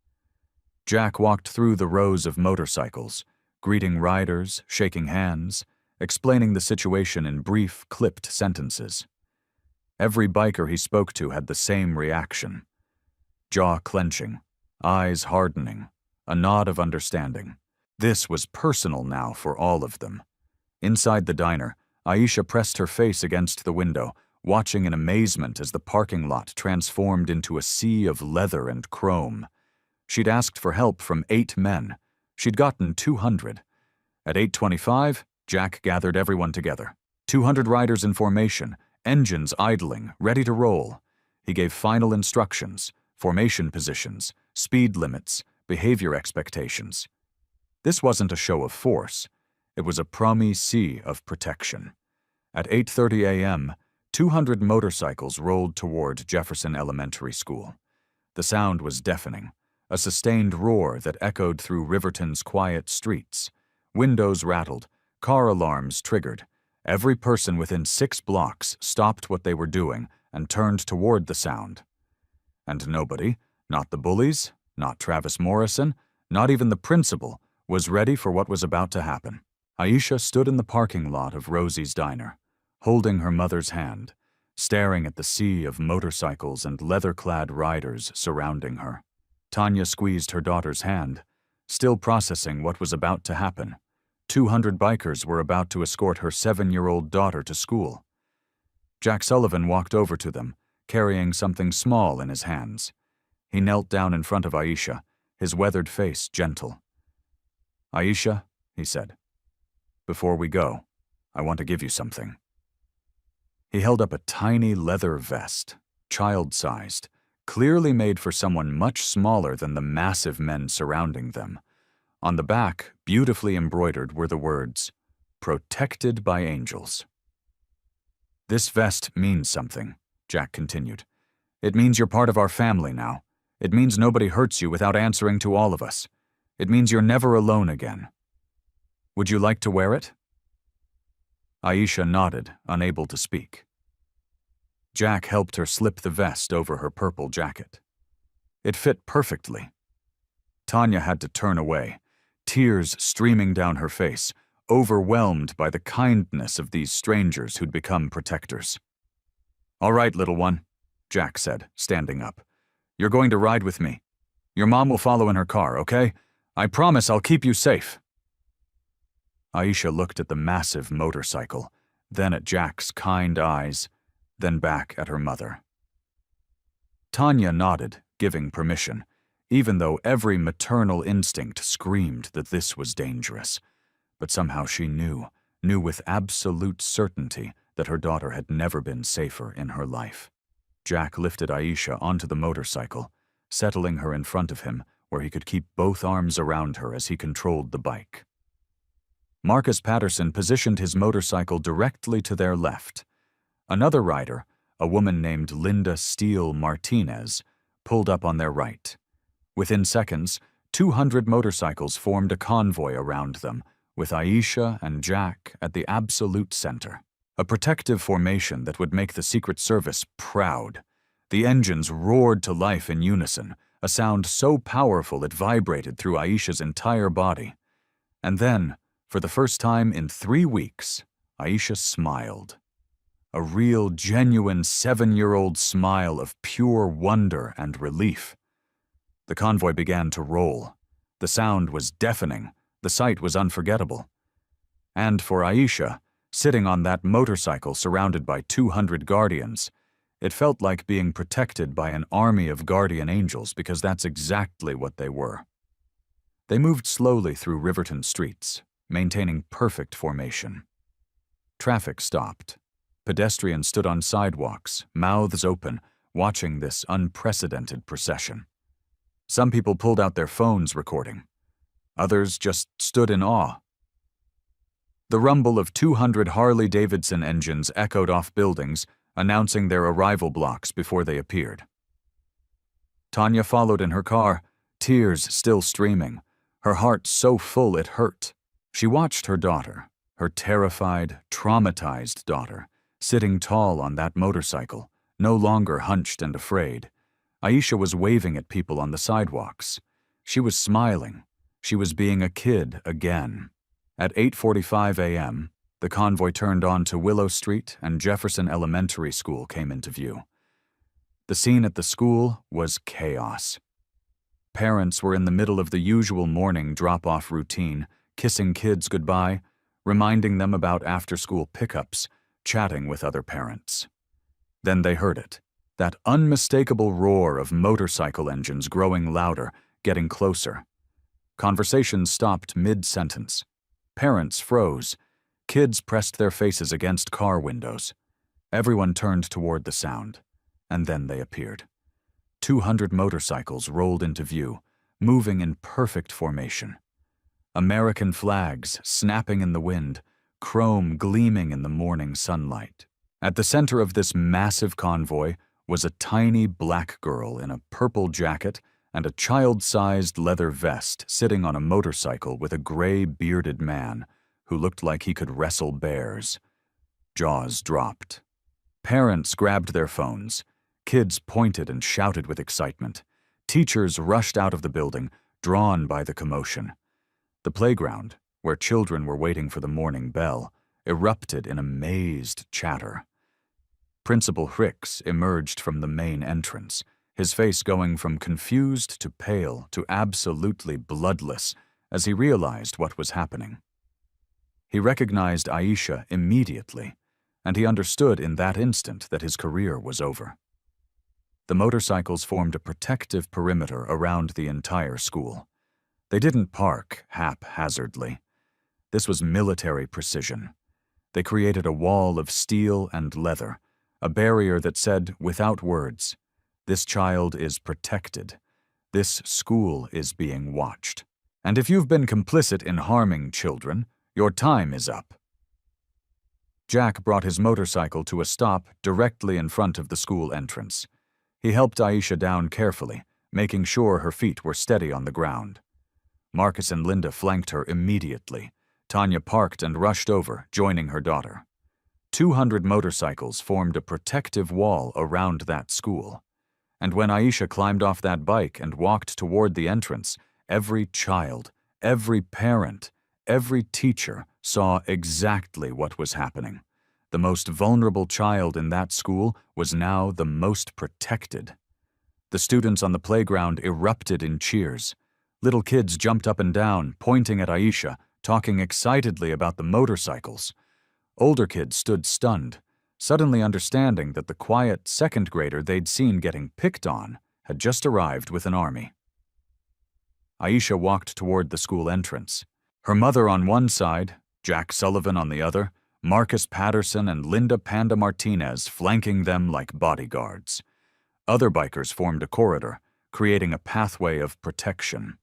Jack walked through the rows of motorcycles, greeting riders, shaking hands, explaining the situation in brief, clipped sentences. Every biker he spoke to had the same reaction. Jaw clenching, eyes hardening, a nod of understanding. This was personal now for all of them. Inside the diner, Aisha pressed her face against the window, watching in amazement as the parking lot transformed into a sea of leather and chrome. She'd asked for help from 8 men. She'd gotten 200. At 8:25, Jack gathered everyone together. 200 riders in formation, engines idling, ready to roll. He gave final instructions, formation positions, speed limits, behavior expectations. This wasn't a show of force. It was a promise of protection. At 8:30 a.m., 200 motorcycles rolled toward Jefferson Elementary School. The sound was deafening, a sustained roar that echoed through Riverton's quiet streets. Windows rattled, car alarms triggered. Every person within 6 blocks stopped what they were doing and turned toward the sound. And nobody, not the bullies, not Travis Morrison, not even the principal, was ready for what was about to happen. Aisha stood in the parking lot of Rosie's Diner, holding her mother's hand, staring at the sea of motorcycles and leather-clad riders surrounding her. Tanya squeezed her daughter's hand, still processing what was about to happen. 200 bikers were about to escort her 7-year-old daughter to school. Jack Sullivan walked over to them, carrying something small in his hands. He knelt down in front of Aisha, his weathered face gentle. "Aisha," he said, "before we go, I want to give you something." He held up a tiny leather vest, child-sized, clearly made for someone much smaller than the massive men surrounding them. On the back, beautifully embroidered, were the words, "Protected by angels." "This vest means something," Jack continued. "It means you're part of our family now. It means nobody hurts you without answering to all of us. It means you're never alone again. Would you like to wear it?" Aisha nodded, unable to speak. Jack helped her slip the vest over her purple jacket. It fit perfectly. Tanya had to turn away, tears streaming down her face, overwhelmed by the kindness of these strangers who'd become protectors. "All right, little one," Jack said, standing up. "You're going to ride with me. Your mom will follow in her car, okay? I promise I'll keep you safe." Aisha looked at the massive motorcycle, then at Jack's kind eyes, then back at her mother. Tanya nodded, giving permission, even though every maternal instinct screamed that this was dangerous. But somehow she knew with absolute certainty that her daughter had never been safer in her life. Jack lifted Aisha onto the motorcycle, settling her in front of him where he could keep both arms around her as he controlled the bike. Marcus Patterson positioned his motorcycle directly to their left. Another rider, a woman named Linda Steele Martinez, pulled up on their right. Within seconds, 200 motorcycles formed a convoy around them, with Aisha and Jack at the absolute center. A protective formation that would make the Secret Service proud. The engines roared to life in unison, a sound so powerful it vibrated through Aisha's entire body. And then, for the first time in 3 weeks, Aisha smiled. A real, genuine 7-year-old smile of pure wonder and relief. The convoy began to roll. The sound was deafening, The sight was unforgettable. And for Aisha, sitting on that motorcycle surrounded by 200 guardians, it felt like being protected by an army of guardian angels, because that's exactly what they were. They moved slowly through Riverton streets, maintaining perfect formation. Traffic stopped. Pedestrians stood on sidewalks, mouths open, watching this unprecedented procession. Some people pulled out their phones recording. Others just stood in awe. The rumble of 200 Harley-Davidson engines echoed off buildings, announcing their arrival blocks before they appeared. Tanya followed in her car, tears still streaming, her heart so full it hurt. She watched her daughter, her terrified, traumatized daughter, sitting tall on that motorcycle, no longer hunched and afraid. Aisha was waving at people on the sidewalks. She was smiling. She was being a kid again. At 8:45 a.m., the convoy turned onto Willow Street and Jefferson Elementary School came into view. The scene at the school was chaos. Parents were in the middle of the usual morning drop-off routine, kissing kids goodbye, reminding them about after-school pickups, chatting with other parents. Then they heard it, that unmistakable roar of motorcycle engines growing louder, getting closer. Conversations stopped mid-sentence. Parents froze. Kids pressed their faces against car windows. Everyone turned toward the sound, and then they appeared. 200 motorcycles rolled into view, moving in perfect formation. American flags snapping in the wind, chrome gleaming in the morning sunlight. At the center of this massive convoy was a tiny black girl in a purple jacket and a child-sized leather vest sitting on a motorcycle with a gray bearded man who looked like he could wrestle bears. Jaws dropped. Parents grabbed their phones. Kids pointed and shouted with excitement. Teachers rushed out of the building, drawn by the commotion. The playground, where children were waiting for the morning bell, erupted in amazed chatter. Principal Hicks emerged from the main entrance, his face going from confused to pale to absolutely bloodless as he realized what was happening. He recognized Aisha immediately, and he understood in that instant that his career was over. The motorcycles formed a protective perimeter around the entire school. They didn't park haphazardly. This was military precision. They created a wall of steel and leather, a barrier that said, without words, "This child is protected. This school is being watched. And if you've been complicit in harming children, your time is up." Jack brought his motorcycle to a stop directly in front of the school entrance. He helped Aisha down carefully, making sure her feet were steady on the ground. Marcus and Linda flanked her immediately. Tanya parked and rushed over, joining her daughter. 200 motorcycles formed a protective wall around that school. And when Aisha climbed off that bike and walked toward the entrance, every child, every parent, every teacher saw exactly what was happening. The most vulnerable child in that school was now the most protected. The students on the playground erupted in cheers. Little kids jumped up and down, pointing at Aisha, talking excitedly about the motorcycles. Older kids stood stunned, suddenly understanding that the quiet second grader they'd seen getting picked on had just arrived with an army. Aisha walked toward the school entrance. Her mother on one side, Jack Sullivan on the other, Marcus Patterson and Linda Panda Martinez flanking them like bodyguards. Other bikers formed a corridor, creating a pathway of protection.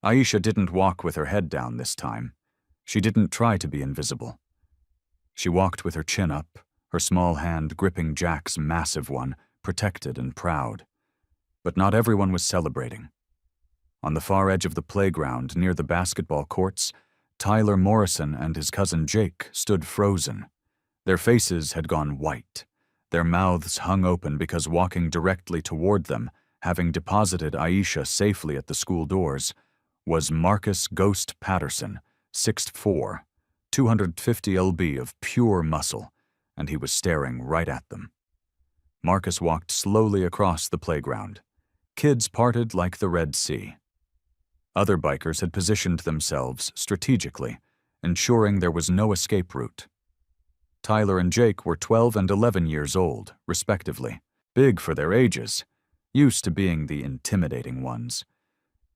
Aisha didn't walk with her head down this time. She didn't try to be invisible. She walked with her chin up, her small hand gripping Jack's massive one, protected and proud. But not everyone was celebrating. On the far edge of the playground near the basketball courts, Tyler Morrison and his cousin Jake stood frozen. Their faces had gone white. Their mouths hung open because walking directly toward them, having deposited Aisha safely at the school doors, was Marcus Ghost Patterson, 6'4", 250 lb of pure muscle, and he was staring right at them. Marcus walked slowly across the playground. Kids parted like the Red Sea. Other bikers had positioned themselves strategically, ensuring there was no escape route. Tyler and Jake were 12 and 11 years old, respectively, big for their ages, used to being the intimidating ones.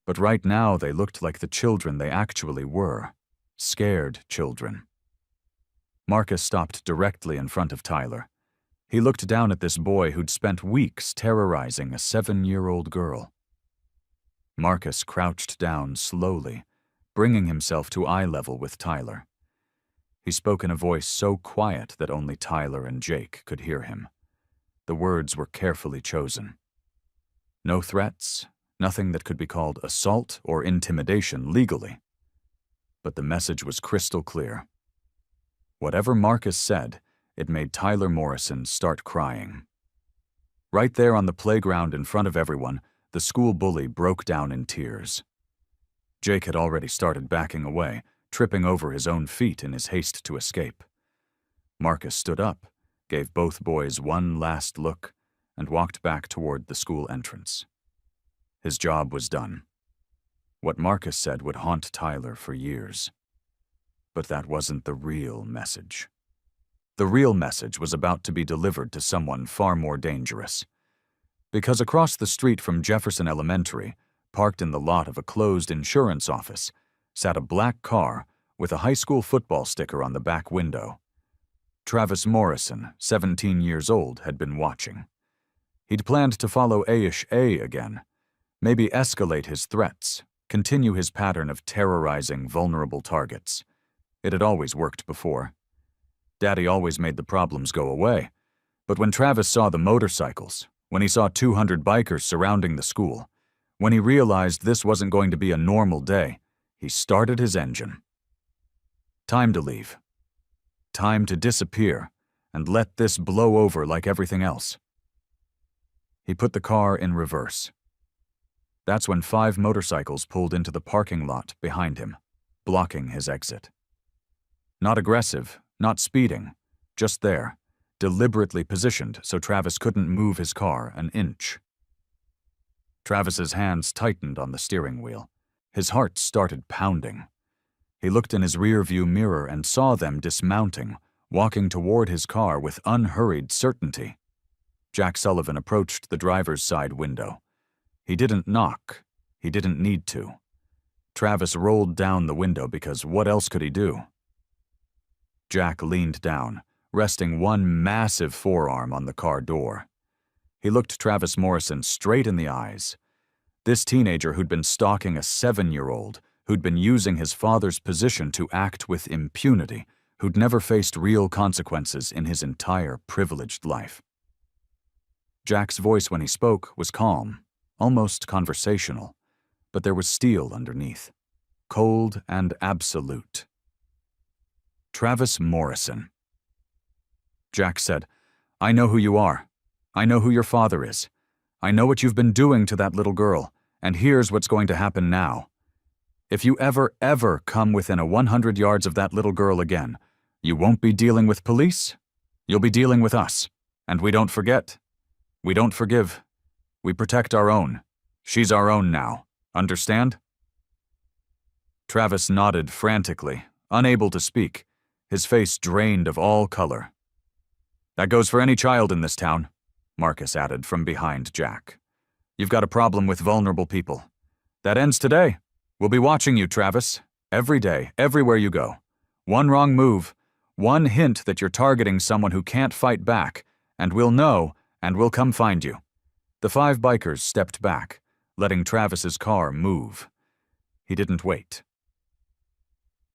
But right now they looked like the children they actually were, scared children. Marcus stopped directly in front of Tyler. He looked down at this boy who'd spent weeks terrorizing a 7-year-old girl. Marcus crouched down slowly, bringing himself to eye level with Tyler. He spoke in a voice so quiet that only Tyler and Jake could hear him. The words were carefully chosen. No threats, nothing that could be called assault or intimidation legally. But the message was crystal clear. Whatever Marcus said, it made Tyler Morrison start crying. Right there on the playground in front of everyone, the school bully broke down in tears. Jake had already started backing away, tripping over his own feet in his haste to escape. Marcus stood up, gave both boys one last look, and walked back toward the school entrance. His job was done. What Marcus said would haunt Tyler for years. But that wasn't the real message. The real message was about to be delivered to someone far more dangerous. Because across the street from Jefferson Elementary, parked in the lot of a closed insurance office, sat a black car with a high school football sticker on the back window. Travis Morrison, 17 years old, had been watching. He'd planned to follow A-ish A again, maybe escalate his threats, continue his pattern of terrorizing vulnerable targets. It had always worked before. Daddy always made the problems go away, but when Travis saw the motorcycles, when he saw 200 bikers surrounding the school, when he realized this wasn't going to be a normal day, he started his engine. Time to leave. Time to disappear and let this blow over like everything else. He put the car in reverse. That's when 5 motorcycles pulled into the parking lot behind him, blocking his exit. Not aggressive, not speeding, just there, deliberately positioned so Travis couldn't move his car an inch. Travis's hands tightened on the steering wheel. His heart started pounding. He looked in his rear-view mirror and saw them dismounting, walking toward his car with unhurried certainty. Jack Sullivan approached the driver's side window. He didn't knock. He didn't need to. Travis rolled down the window because what else could he do? Jack leaned down, resting one massive forearm on the car door. He looked Travis Morrison straight in the eyes. This teenager who'd been stalking a 7-year-old, who'd been using his father's position to act with impunity, who'd never faced real consequences in his entire privileged life. Jack's voice when he spoke was calm, almost conversational, but there was steel underneath, cold and absolute. Travis Morrison. Jack said, "I know who you are. I know who your father is. I know what you've been doing to that little girl, and here's what's going to happen now. If you ever come within 100 yards of that little girl again, you won't be dealing with police. You'll be dealing with us. And we don't forget. We don't forgive. We protect our own. She's our own now. Understand?" Travis nodded frantically, unable to speak, his face drained of all color. "That goes for any child in this town," Marcus added from behind Jack. "You've got a problem with vulnerable people. That ends today. We'll be watching you, Travis, every day, everywhere you go. One wrong move, one hint that you're targeting someone who can't fight back, and we'll know, and we'll come find you." The 5 bikers stepped back, letting Travis's car move. He didn't wait.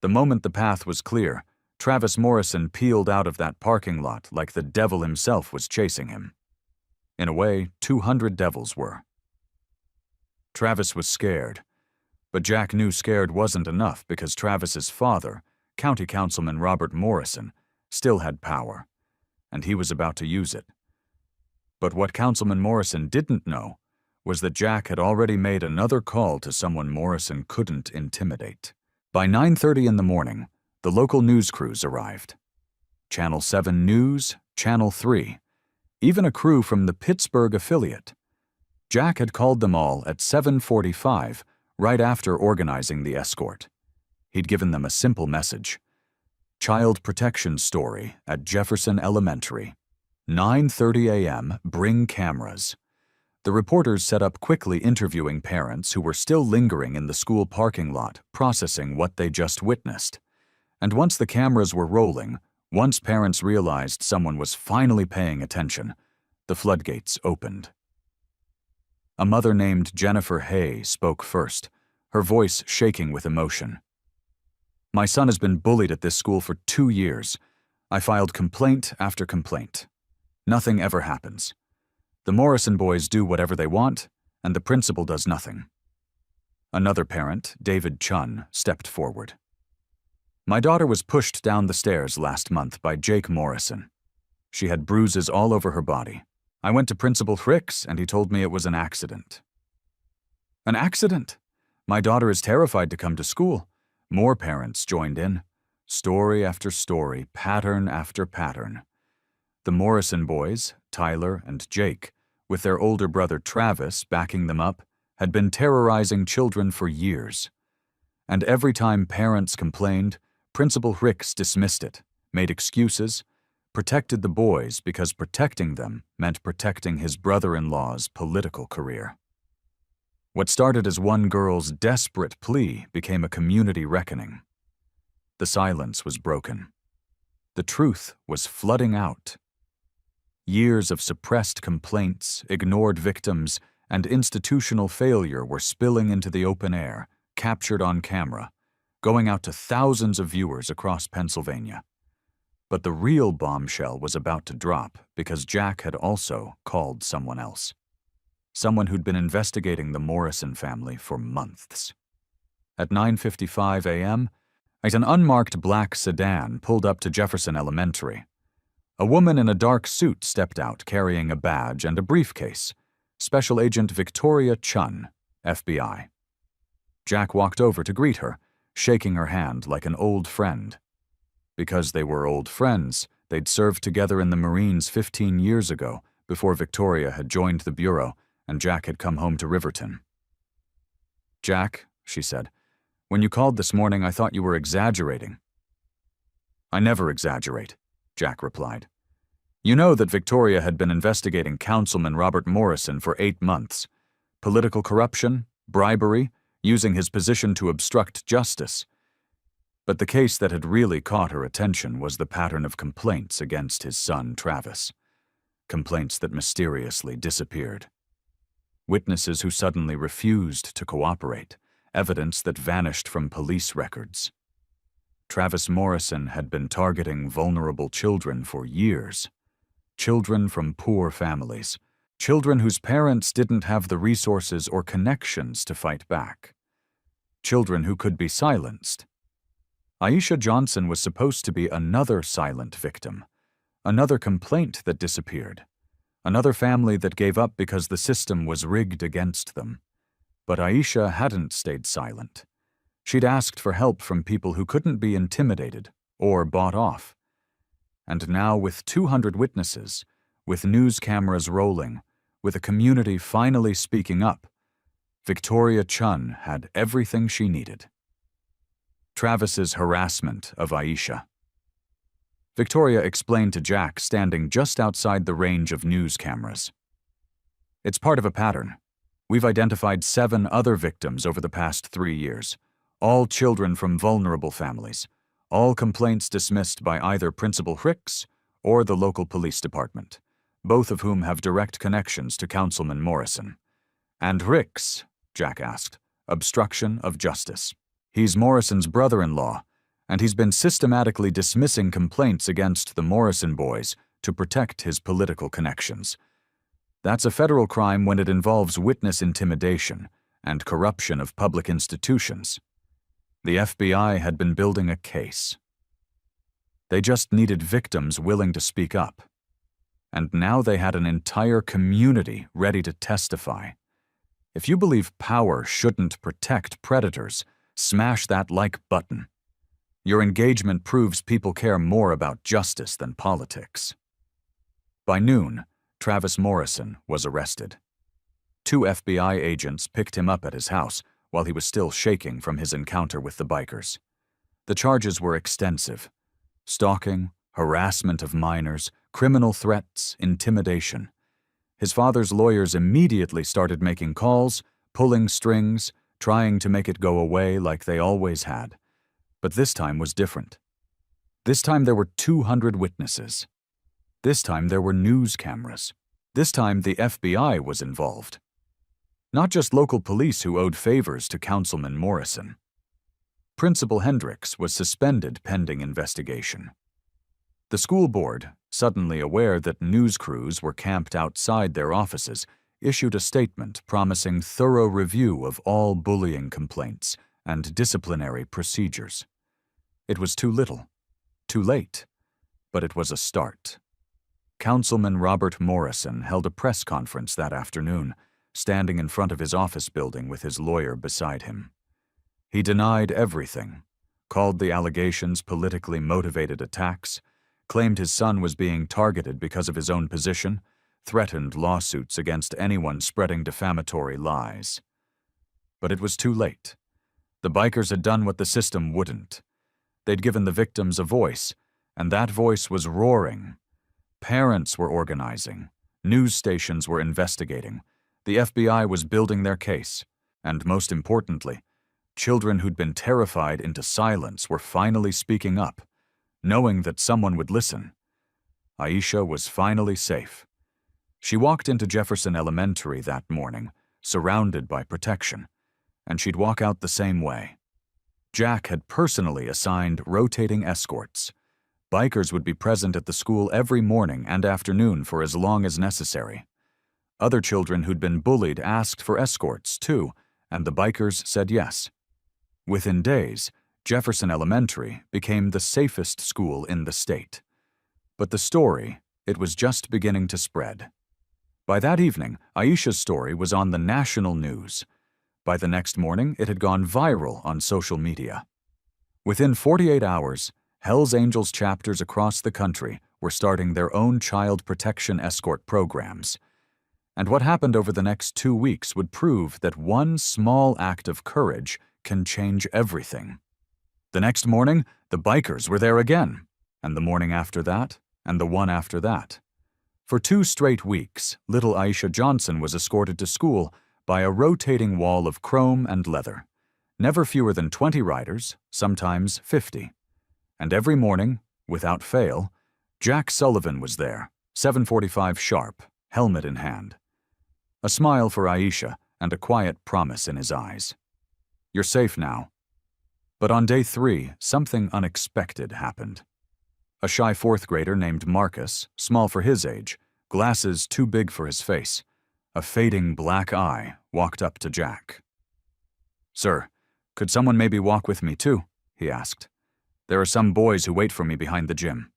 The moment the path was clear, Travis Morrison peeled out of that parking lot like the devil himself was chasing him. In a way, 200 devils were. Travis was scared, but Jack knew scared wasn't enough because Travis's father, County Councilman Robert Morrison, still had power, and he was about to use it. But what Councilman Morrison didn't know was that Jack had already made another call to someone Morrison couldn't intimidate. By 9:30 in the morning, the local news crews arrived. Channel 7 News, Channel 3, even a crew from the Pittsburgh affiliate. Jack had called them all at 7:45, right after organizing the escort. He'd given them a simple message. Child protection story at Jefferson Elementary. 9:30 a.m., bring cameras. The reporters set up quickly interviewing parents who were still lingering in the school parking lot, processing what they just witnessed. And once the cameras were rolling, once parents realized someone was finally paying attention, the floodgates opened. A mother named Jennifer Hay spoke first, her voice shaking with emotion. My son has been bullied at this school for 2 years. I filed complaint after complaint. Nothing ever happens. The Morrison boys do whatever they want, and the principal does nothing. Another parent, David Chun, stepped forward. My daughter was pushed down the stairs last month by Jake Morrison. She had bruises all over her body. I went to Principal Ricks, and he told me it was an accident. An accident? My daughter is terrified to come to school. More parents joined in. Story after story, pattern after pattern. The Morrison boys, Tyler and Jake, with their older brother Travis backing them up, had been terrorizing children for years. And every time parents complained, Principal Ricks dismissed it, made excuses, protected the boys because protecting them meant protecting his brother-in-law's political career. What started as one girl's desperate plea became a community reckoning. The silence was broken. The truth was flooding out. Years of suppressed complaints, ignored victims, and institutional failure were spilling into the open air, captured on camera, going out to thousands of viewers across Pennsylvania. But the real bombshell was about to drop because Jack had also called someone else. Someone who'd been investigating the Morrison family for months. At 9:55 a.m., an unmarked black sedan pulled up to Jefferson Elementary. A woman in a dark suit stepped out carrying a badge and a briefcase. Special Agent Victoria Chun, FBI. Jack walked over to greet her, shaking her hand like an old friend. Because they were old friends, they'd served together in the Marines 15 years ago, before Victoria had joined the Bureau and Jack had come home to Riverton. Jack, she said, when you called this morning, I thought you were exaggerating. I never exaggerate, Jack replied. You know that Victoria had been investigating Councilman Robert Morrison for 8 months. Political corruption, bribery, using his position to obstruct justice. But the case that had really caught her attention was the pattern of complaints against his son, Travis. Complaints that mysteriously disappeared. Witnesses who suddenly refused to cooperate, evidence that vanished from police records. Travis Morrison had been targeting vulnerable children for years. Children from poor families. Children whose parents didn't have the resources or connections to fight back. Children who could be silenced. Aisha Johnson was supposed to be another silent victim. Another complaint that disappeared. Another family that gave up because the system was rigged against them. But Aisha hadn't stayed silent. She'd asked for help from people who couldn't be intimidated or bought off. And now, with 200 witnesses, with news cameras rolling, with a community finally speaking up, Victoria Chun had everything she needed. Travis's harassment of Aisha. Victoria explained to Jack, standing just outside the range of news cameras. It's part of a pattern. We've identified 7 other victims over the past 3 years, all children from vulnerable families, all complaints dismissed by either Principal Ricks or the local police department, both of whom have direct connections to Councilman Morrison. And Ricks, Jack asked, obstruction of justice. He's Morrison's brother-in-law, and he's been systematically dismissing complaints against the Morrison boys to protect his political connections. That's a federal crime when it involves witness intimidation and corruption of public institutions. The FBI had been building a case. They just needed victims willing to speak up. And now they had an entire community ready to testify. If you believe power shouldn't protect predators, smash that like button. Your engagement proves people care more about justice than politics. By noon, Travis Morrison was arrested. 2 FBI agents picked him up at his house, while he was still shaking from his encounter with the bikers. The charges were extensive: stalking, harassment of minors, criminal threats, intimidation. His father's lawyers immediately started making calls, pulling strings, trying to make it go away like they always had. But this time was different. This time there were 200 witnesses. This time there were news cameras. This time the FBI was involved. Not just local police who owed favors to Councilman Morrison. Principal Hendricks was suspended pending investigation. The school board, suddenly aware that news crews were camped outside their offices, issued a statement promising thorough review of all bullying complaints and disciplinary procedures. It was too little, too late, but it was a start. Councilman Robert Morrison held a press conference that afternoon, standing in front of his office building with his lawyer beside him. He denied everything, called the allegations politically motivated attacks, claimed his son was being targeted because of his own position, threatened lawsuits against anyone spreading defamatory lies. But it was too late. The bikers had done what the system wouldn't. They'd given the victims a voice, and that voice was roaring. Parents were organizing. News stations were investigating. The FBI was building their case. And most importantly, children who'd been terrified into silence were finally speaking up, knowing that someone would listen. Aisha was finally safe. She walked into Jefferson Elementary that morning, surrounded by protection, and she'd walk out the same way. Jack had personally assigned rotating escorts. Bikers would be present at the school every morning and afternoon for as long as necessary. Other children who'd been bullied asked for escorts, too, and the bikers said yes. Within days, Jefferson Elementary became the safest school in the state. But the story, it was just beginning to spread. By that evening, Aisha's story was on the national news. By the next morning, it had gone viral on social media. Within 48 hours, Hell's Angels chapters across the country were starting their own child protection escort programs. And what happened over the next 2 weeks would prove that one small act of courage can change everything. The next morning, the bikers were there again, and the morning after that, and the one after that. For 2 straight weeks, little Aisha Johnson was escorted to school by a rotating wall of chrome and leather. Never fewer than 20 riders, sometimes 50. And every morning, without fail, Jack Sullivan was there, 7:45 sharp, helmet in hand. A smile for Aisha and a quiet promise in his eyes. "You're safe now." But on day 3, something unexpected happened. A shy 4th grader named Marcus, small for his age, glasses too big for his face, a fading black eye, walked up to Jack. "Sir, could someone maybe walk with me too?" he asked. "There are some boys who wait for me behind the gym."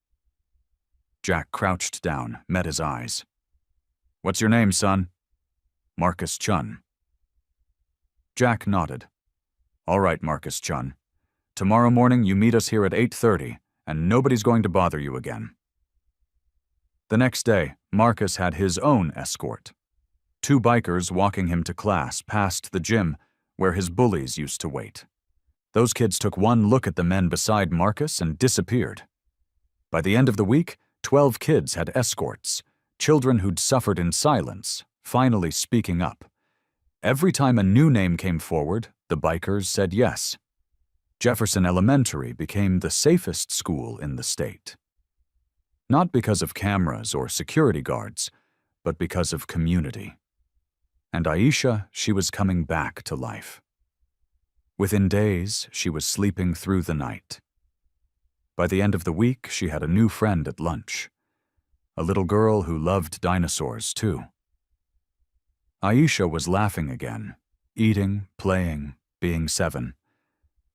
Jack crouched down, met his eyes. "What's your name, son?" "Marcus Chun." Jack nodded. "All right, Marcus Chun. Tomorrow morning you meet us here at 8:30, and nobody's going to bother you again." The next day, Marcus had his own escort. 2 bikers walking him to class past the gym where his bullies used to wait. Those kids took one look at the men beside Marcus and disappeared. By the end of the week, 12 kids had escorts, children who'd suffered in silence, finally speaking up. Every time a new name came forward, the bikers said yes. Jefferson Elementary became the safest school in the state. Not because of cameras or security guards, but because of community. And Aisha, she was coming back to life. Within days, she was sleeping through the night. By the end of the week, she had a new friend at lunch. A little girl who loved dinosaurs, too. Aisha was laughing again, eating, playing, being 7.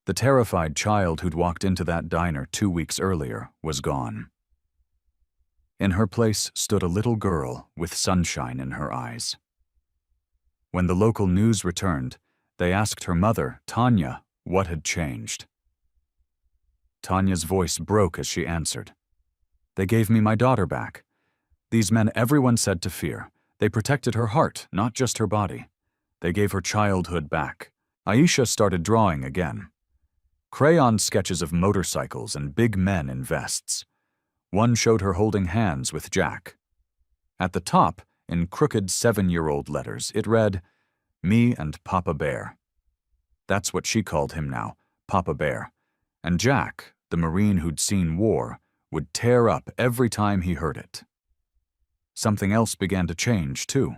The terrified child who'd walked into that diner 2 weeks earlier was gone. In her place stood a little girl with sunshine in her eyes. When the local news returned, they asked her mother, Tanya, what had changed. Tanya's voice broke as she answered. "They gave me my daughter back. These men everyone said to fear. They protected her heart, not just her body. They gave her childhood back, Aisha started drawing again. Crayon sketches of motorcycles and big men in vests. One showed her holding hands with Jack. At the top, in crooked 7-year-old letters, it read, "Me and Papa Bear." That's what she called him now, Papa Bear. And Jack, the Marine who'd seen war, would tear up every time he heard it. Something else began to change, too.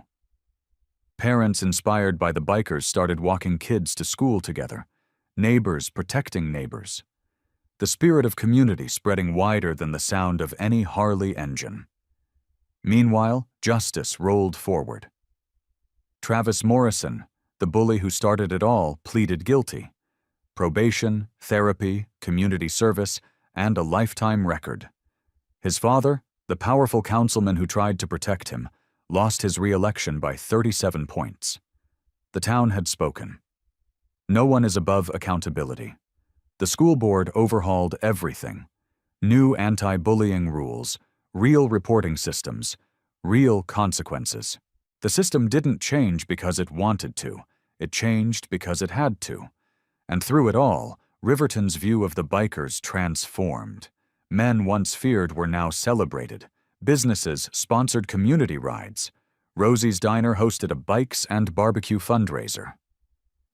Parents inspired by the bikers started walking kids to school together, neighbors protecting neighbors. The spirit of community spreading wider than the sound of any Harley engine. Meanwhile, justice rolled forward. Travis Morrison, the bully who started it all, pleaded guilty. Probation, therapy, community service, and a lifetime record. His father, the powerful councilman who tried to protect him, lost his re-election by 37 points. The town had spoken. No one is above accountability. The school board overhauled everything. New anti-bullying rules, real reporting systems, real consequences. The system didn't change because it wanted to. It changed because it had to. And through it all, Riverton's view of the bikers transformed. Men once feared were now celebrated. Businesses sponsored community rides. Rosie's Diner hosted a bikes and barbecue fundraiser.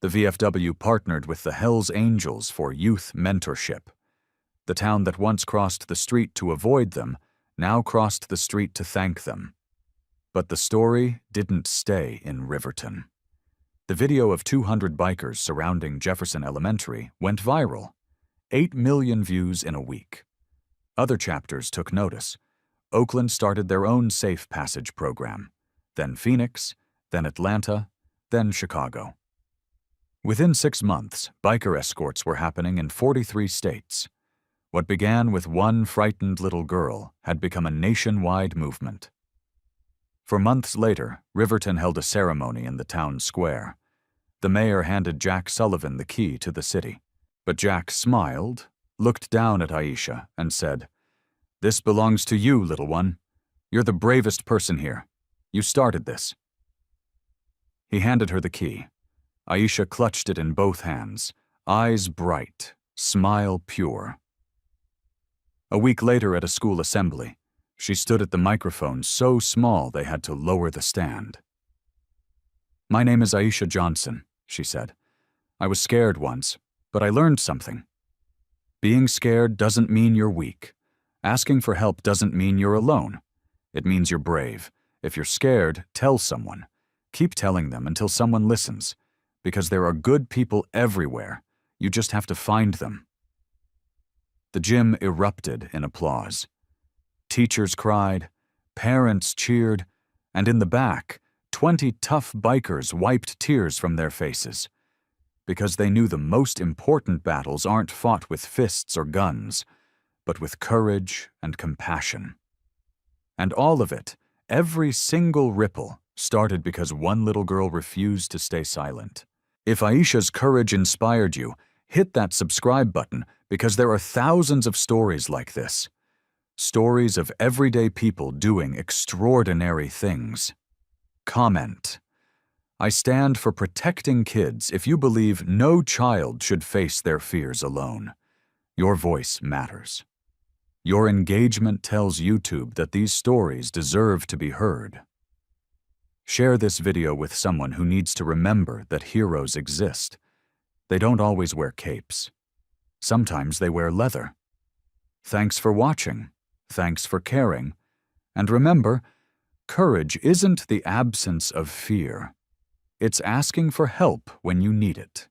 The VFW partnered with the Hells Angels for youth mentorship. The town that once crossed the street to avoid them now crossed the street to thank them. But the story didn't stay in Riverton. The video of 200 bikers surrounding Jefferson Elementary went viral. 8 million views in a week. Other chapters took notice. Oakland started their own safe passage program. Then Phoenix, then Atlanta, then Chicago. Within 6 months, biker escorts were happening in 43 states. What began with one frightened little girl had become a nationwide movement. For months later, Riverton held a ceremony in the town square. The mayor handed Jack Sullivan the key to the city. But Jack smiled, looked down at Aisha, and said, "This belongs to you, little one. You're the bravest person here. You started this." He handed her the key. Aisha clutched it in both hands, eyes bright, smile pure. A week later at a school assembly, she stood at the microphone so small they had to lower the stand. "My name is Aisha Johnson," she said. "I was scared once, but I learned something. Being scared doesn't mean you're weak. Asking for help doesn't mean you're alone. It means you're brave. If you're scared, tell someone. Keep telling them until someone listens. Because there are good people everywhere. You just have to find them." The gym erupted in applause. Teachers cried, parents cheered, and in the back, 20 tough bikers wiped tears from their faces. Because they knew the most important battles aren't fought with fists or guns, but with courage and compassion. And all of it, every single ripple, started because one little girl refused to stay silent. If Aisha's courage inspired you, hit that subscribe button because there are thousands of stories like this. Stories of everyday people doing extraordinary things. Comment. I stand for protecting kids if you believe no child should face their fears alone. Your voice matters. Your engagement tells YouTube that these stories deserve to be heard. Share this video with someone who needs to remember that heroes exist. They don't always wear capes. Sometimes they wear leather. Thanks for watching. Thanks for caring. And remember, courage isn't the absence of fear. It's asking for help when you need it.